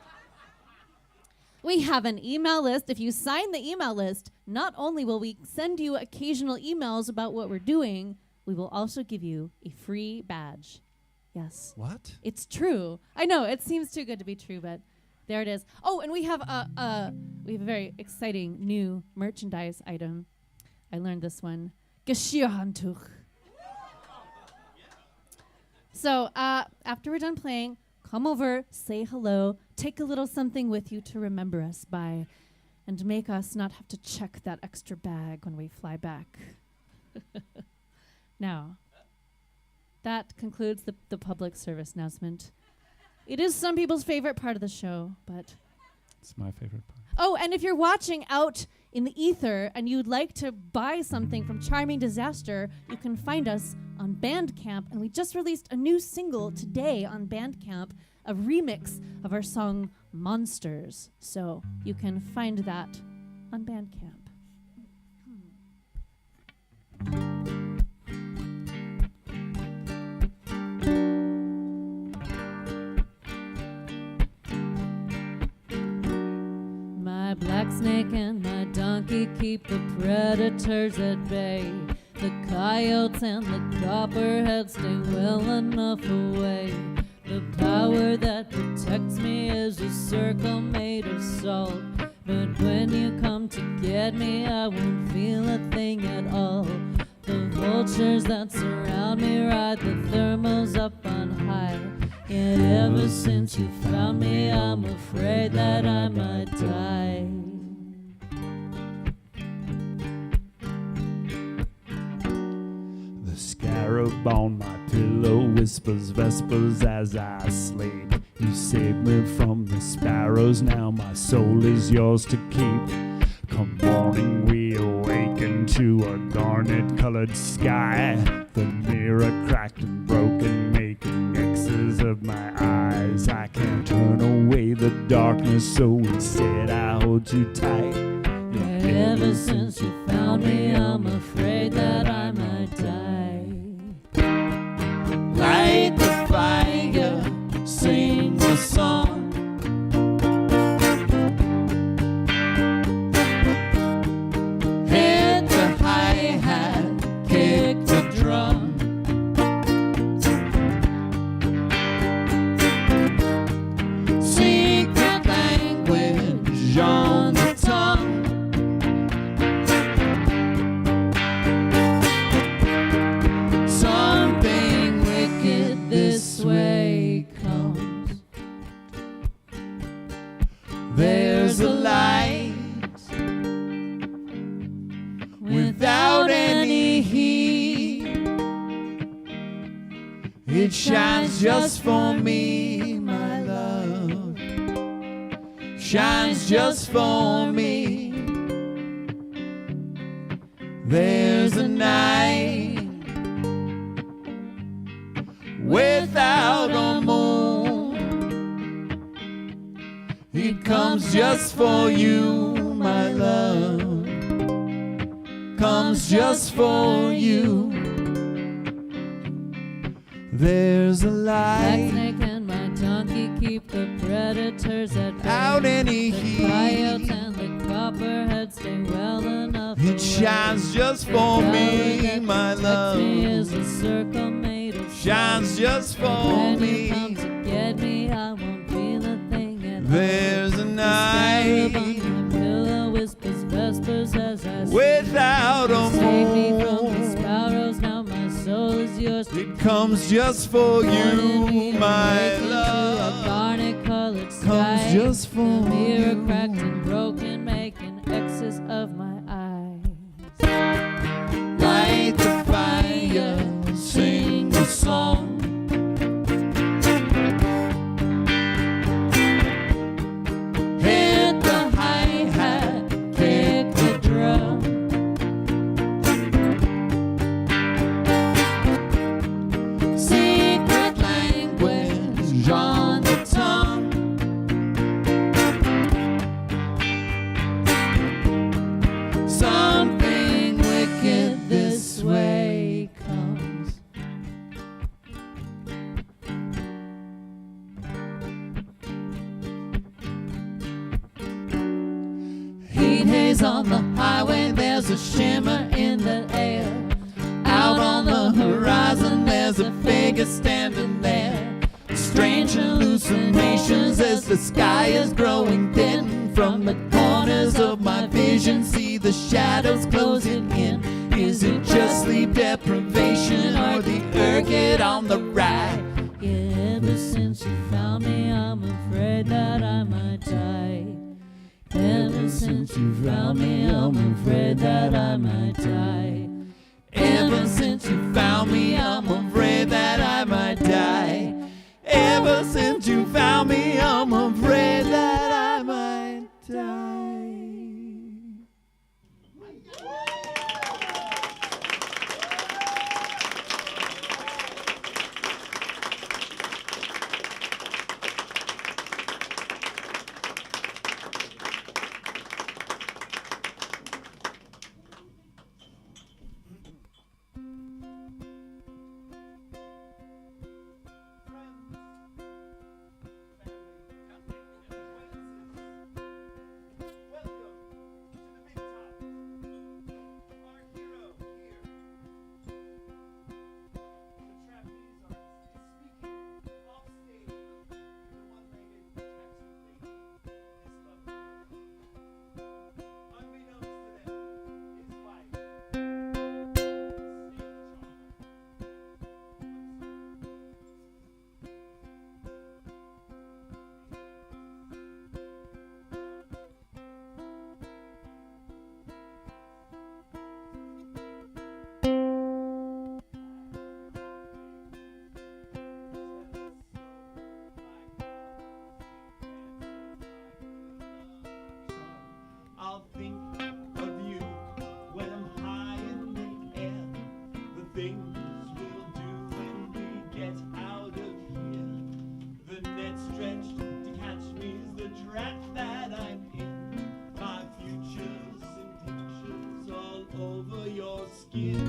We have an email list. If you sign the email list, not only will we send you occasional emails about what we're doing, we will also give you a free badge. Yes. What? It's true. I know, it seems too good to be true, but there it is. Oh, and we have a very exciting new merchandise item. I learned this one. Geschirrhandtuch. So after we're done playing, come over, say hello, take a little something with you to remember us by, and make us not have to check that extra bag when we fly back. Now, that concludes the public service announcement. It is some people's favorite part of the show, but... It's my favorite part. Oh, and if you're watching out in the ether and you'd like to buy something from Charming Disaster, you can find us on Bandcamp. And we just released a new single today on Bandcamp, a remix of our song Monsters. So you can find that on Bandcamp. My black snake and my donkey keep the predators at bay. The coyotes and the copperheads stay well enough away. The power that protects me is a circle made of salt. But when you come to get me, I won't feel a thing at all. The vultures that surround me ride the thermals up on high. Yet ever since you found me, I'm afraid that I might die. The scarab on my pillow whispers vespers as I sleep. You saved me from the sparrows, now my soul is yours to keep. Come morning we awaken to a garnet-colored sky. The mirror cracked and broken, making X's of my eyes. I can't turn away the darkness, so instead I hold you tight. Yet ever since you found me, I'm afraid that I might die. Light the fire, sing the song. Hit the hi-hat, kick the drum. Secret language on the tongue. It shines just for me, my love. Shines just for me. There's a night without a moon. It comes just for you, my love. Comes just for you. There's a Black light snake and my donkey keep the predators at bay. out any The coyotes heat. and the copperheads stay well enough It away. shines just The for power me, that my protects me love. is a circle made of Shines just for when you come me. to get me, I won't feel a thing at all. There's a The night scarab on my pillow whispers vespers as I sleep. without a Save me from the moon. sparrows, now my soul is yours to It comes just for you, my love. garnet colored sky. Comes just for the mirror you. cracked and broken, making X's of my eyes. Light the fire, sing the song. Hit the hi-hat, kick the drum. Secret language on the tongue. Something wicked this way comes. Heat haze on the highway, there's a shimmer in the air. Out on the horizon, there's a figure standing there. Strange hallucinations as the sky is growing thin. From the corners of my vision, see the shadows closing in. Is it just sleep deprivation or the ergot on the ride? Yeah, ever since you found me, I'm afraid that I might die. Ever since you found me, I'm afraid that I might die. Ever since you found me, I'm afraid that I might die. Ever since you found me, I'm afraid that I might die. I'll think of you when I'm high in the air. The things we'll do when we get out of here. The net stretched to catch me is the trap that I'm in. My futures and pictures all over your skin.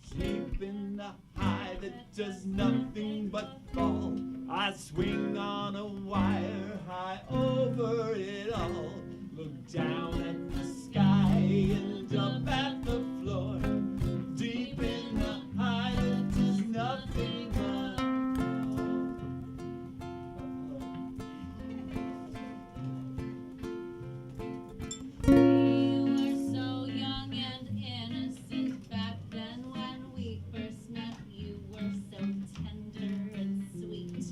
Sleep in the high that does nothing but fall. I swing on a wire high over it all. Look down at the sky and up at the floor. Deep in the high that does nothing but We were so young and innocent back then when we first met. You were so tender and sweet.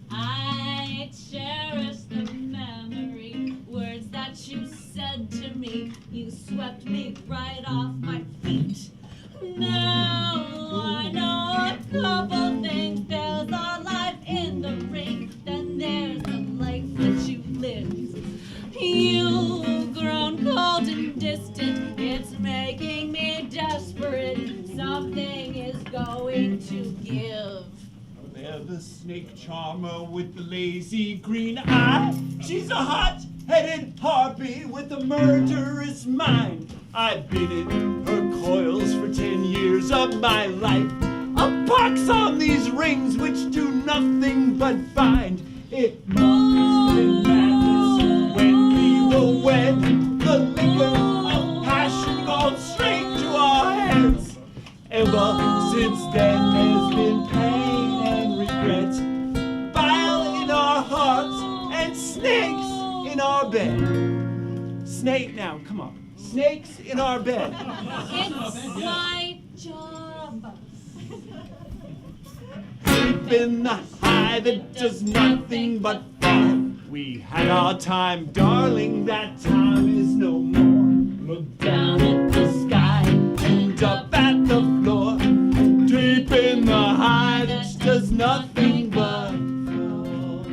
I cherish the memory, words that you said to me. You swept me right off my feet. Now I know desperate, something is going to give. They're the snake charmer with the lazy green eye. She's a hot-headed harpy with a murderous mind. I've been in her coils for 10 years of my life. A pox on these rings which do nothing but bind. It must be madness when we will wed. The liquor of passion goes straight to our heads. Ever since then there's been pain and regret, bile in our hearts and snakes in our bed. Snake now, come on. Snakes in our bed. It's my job. Deep in the high that does nothing but fall. We had our time, darling, that time is no more. Look down at the sky and up at the floor. Deep in the high that does nothing but fall.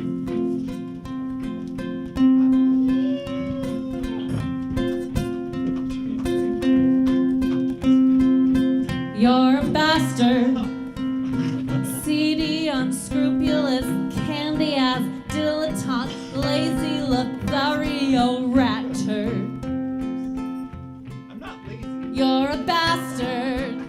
You're a bastard. Seedy, unscrupulous, candy-ass, dilettante, lazy Lothario rat turd. I'm not lazy. You're a bastard.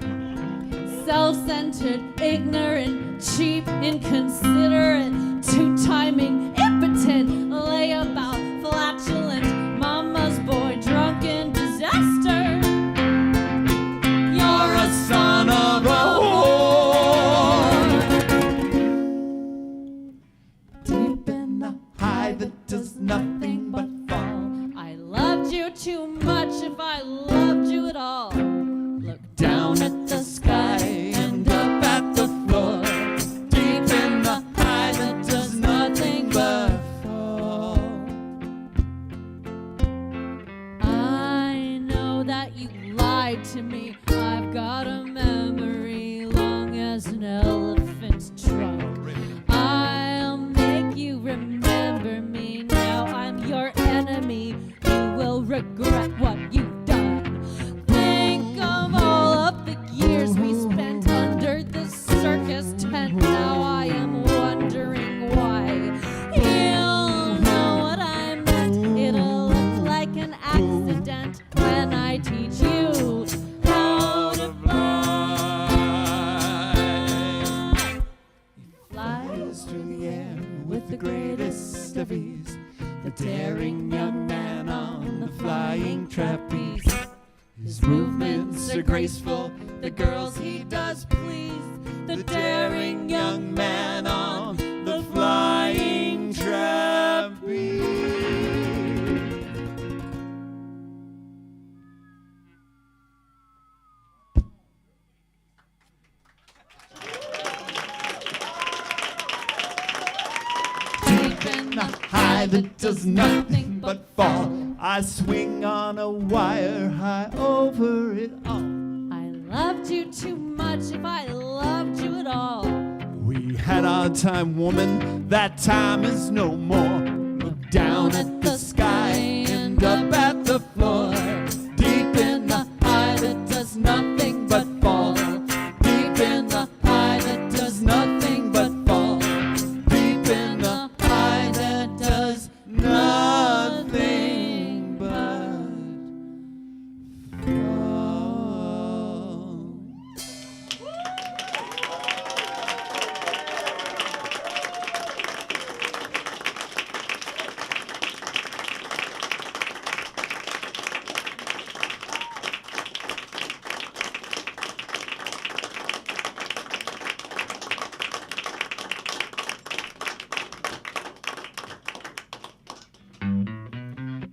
Self-centered, ignorant, cheap, inconsiderate, two-timing, impotent, layabout, flatulent, mama's boy, drunken disaster. You're a son of a whore. Deep in the high that does nothing but fall. I loved you too much if I loved you at all. Look Down at the sky and up at the floor. Deep in the high that does nothing but fall. I know that you lied to me. I've got a memory long as an elephant's trunk. I'll make you remember me. Now I'm your enemy. You will regret what you've done. Think of all of the years we spent under the circus tent. Now I am wondering why. You'll know what I meant. It'll look like an accident when I teach you how to fly. Flies through the air with the greatest of ease. The daring young man on the flying trapeze. His movements are graceful, the girls he does please. The daring young man on the flying trapeze. Deep in the high that does nothing but fall. I swing on a wire high over it all. I loved you too much if I loved you at all. We had our time, woman, that time is no more. Look down at the sky and up at the floor. Deep in the high that does nothing but fall. Deep in the high that does nothing but fall. Deep in the high that does nothing but fall.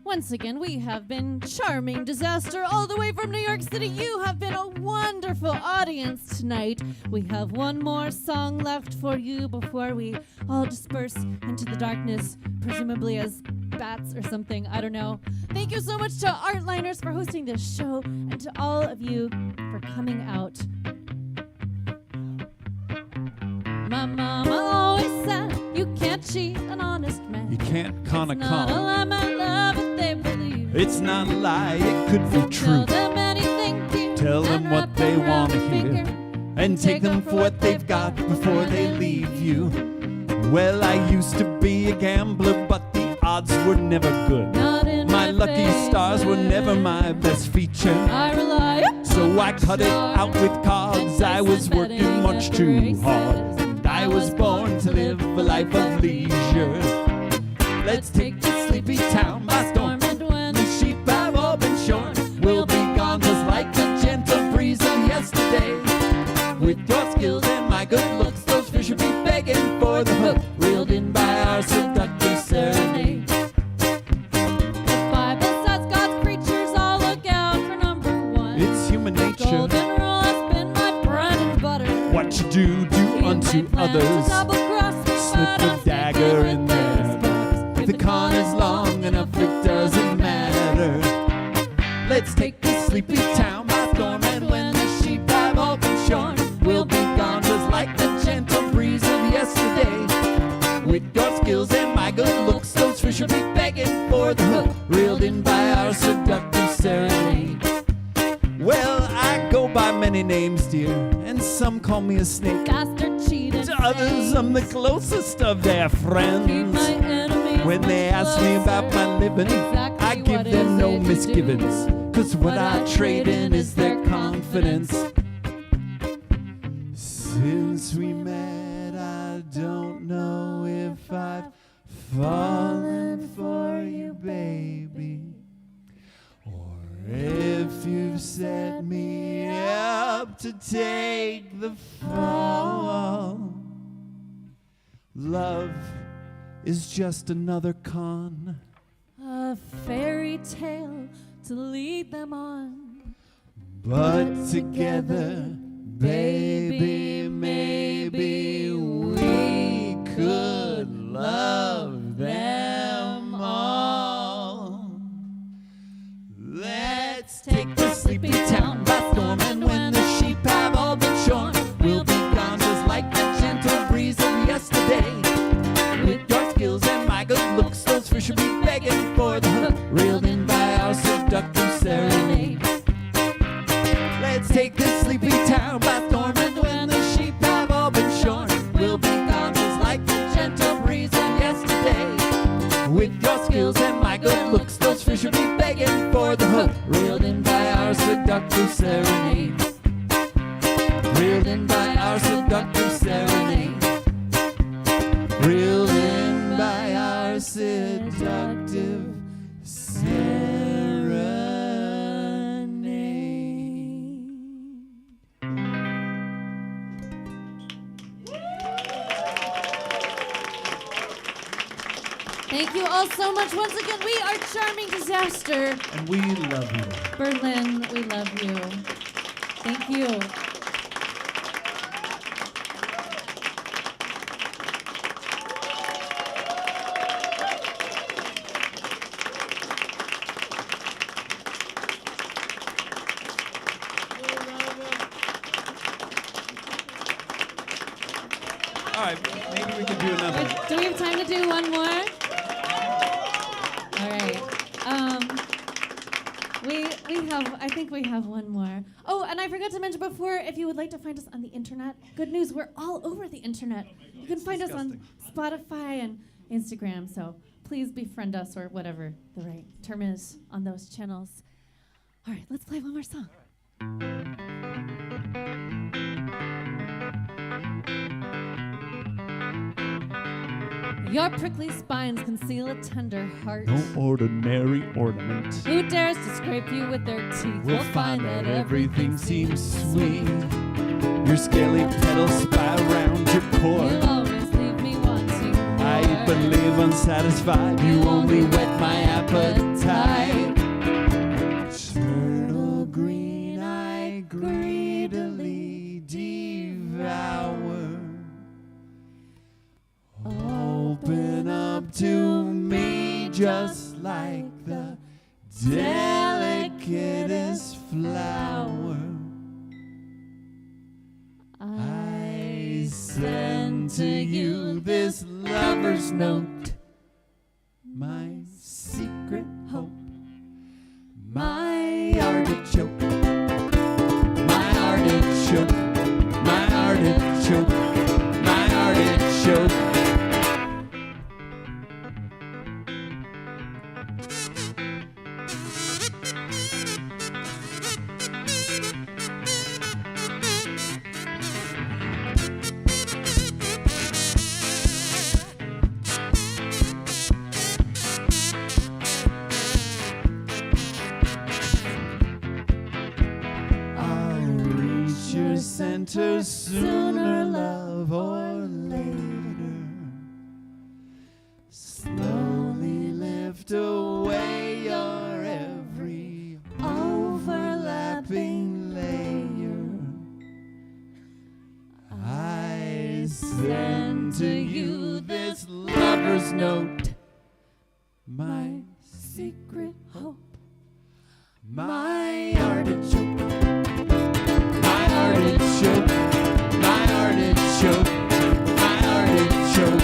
Once again, we have been Charming Disaster all the way from New York City. You have been a wonderful audience tonight. We have one more song left for you before we all disperse into the darkness, presumably as bats or something. I don't know. Thank you so much to Artliners for hosting this show and to all of you for coming out. My mama always said you can't cheat an honest man. You can't con a It's not a con. lie, my love, if they believe. It's not a lie, it could be Tell true. them anything, dear. Tell them what they want to hear and take them for what they've got before they leave you. Well, I used to be a gambler, but the odds were never good. My lucky stars were never my best feature. So I cut it out with cards. I was working much too hard. And I was born to live a life of leisure. Let's take this sleepy town by storm. The sheep have all been shorn. We'll be gone just like the gentle breeze of yesterday. With your skills and my good looks, those fish will be begging for the hook, reeled in by our seductive serenade. The Bible says God's creatures all look out for number one. It's human nature. Golden rule has been my bread and butter. What you do, do unto others. Slip the dagger in there. If the con is long enough, it doesn't matter. Let's take this sleepy town by storm, and when the sheep have all been shorn, we'll be gone just like the gentle breeze of yesterday. With your skills and my good looks, those fish will be begging for the hook, reeled in by our seductive serenade. Well, I go by many names, dear, and some call me a snake. Bastard, cheat, and To others, I'm the closest of their keep friends. my enemies When they ask me about my living, Exactly I give what them is no it you misgivings. Cause what I trade in is their confidence. Since we met, I don't know if I've fallen for you, baby, or if you've set me up to take the fall. Love is just another con. A fairy tale to lead them on. But together, baby, maybe we could love them all. Let's take the sleepy town by storm, and when the sheep have all been shorn, we'll be gone just like the gentle breeze of yesterday. With your skills and my good looks, those fish will be begging for the hook, reeled in by our seductive serenade. Let's take this sleepy town by storm, and when the sheep have all been shorn, we'll be gone just like the gentle breeze of yesterday. With your skills and my good looks, those fish will be begging for the hook, reeled in by our seductive serenade. Reeled in by our seductive serenade. Reeled in by our seductive serenade. Thank you all so much. Once again, we are Charming Disaster. And we love you. Berlin, we love you. Thank you. All right, maybe we can do another. Do we have time to do one more? All right. I think we have one more. Oh, and I forgot to mention before, if you would like to find us on the internet, good news, we're all over the internet. You can find us on Spotify and Instagram, so please befriend us or whatever the right term is on those channels. All right, let's play one more song. Your prickly spines conceal a tender heart. No ordinary ornament. Who dares to scrape you with their teeth? We'll find that everything seems sweet. Your scaly petals spy around your core. You'll always leave me wanting more. I believe unsatisfied. You only whet my appetite. Turtle green, I greedily devour. Open up to me just like the delicatest flower. I send to you this lover's note, my secret hope, my artichoke. artichoke, my artichoke, my artichoke. Center sooner, love, or later. Slowly lift away your every overlapping layer. I send to you this lover's note, my secret hope, my artichoke. Artichoke, my artichoke, my artichoke.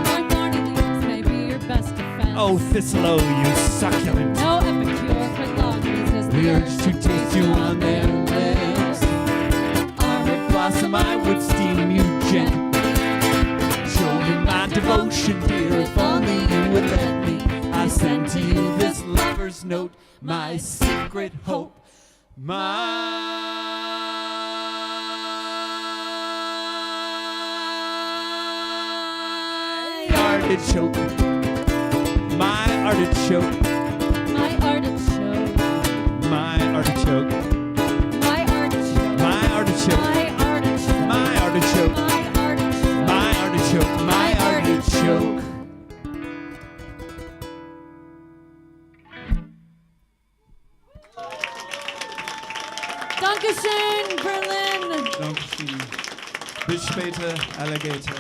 My thorny leaves may be your best defense. Oh, Thistle, you succulent. No epicure could long resist The urge to taste you on their lips. Almond blossom, I would steam you gently. My devotion, dear, if only you would let me. I send to you this lover's note, my secret hope, my artichoke, my artichoke, my artichoke, my artichoke, my artichoke, my artichoke, my artichoke, my artichoke. my artichoke. My artichoke. Dankeschön, Berlin. Dankeschön. Bis später, Alligator.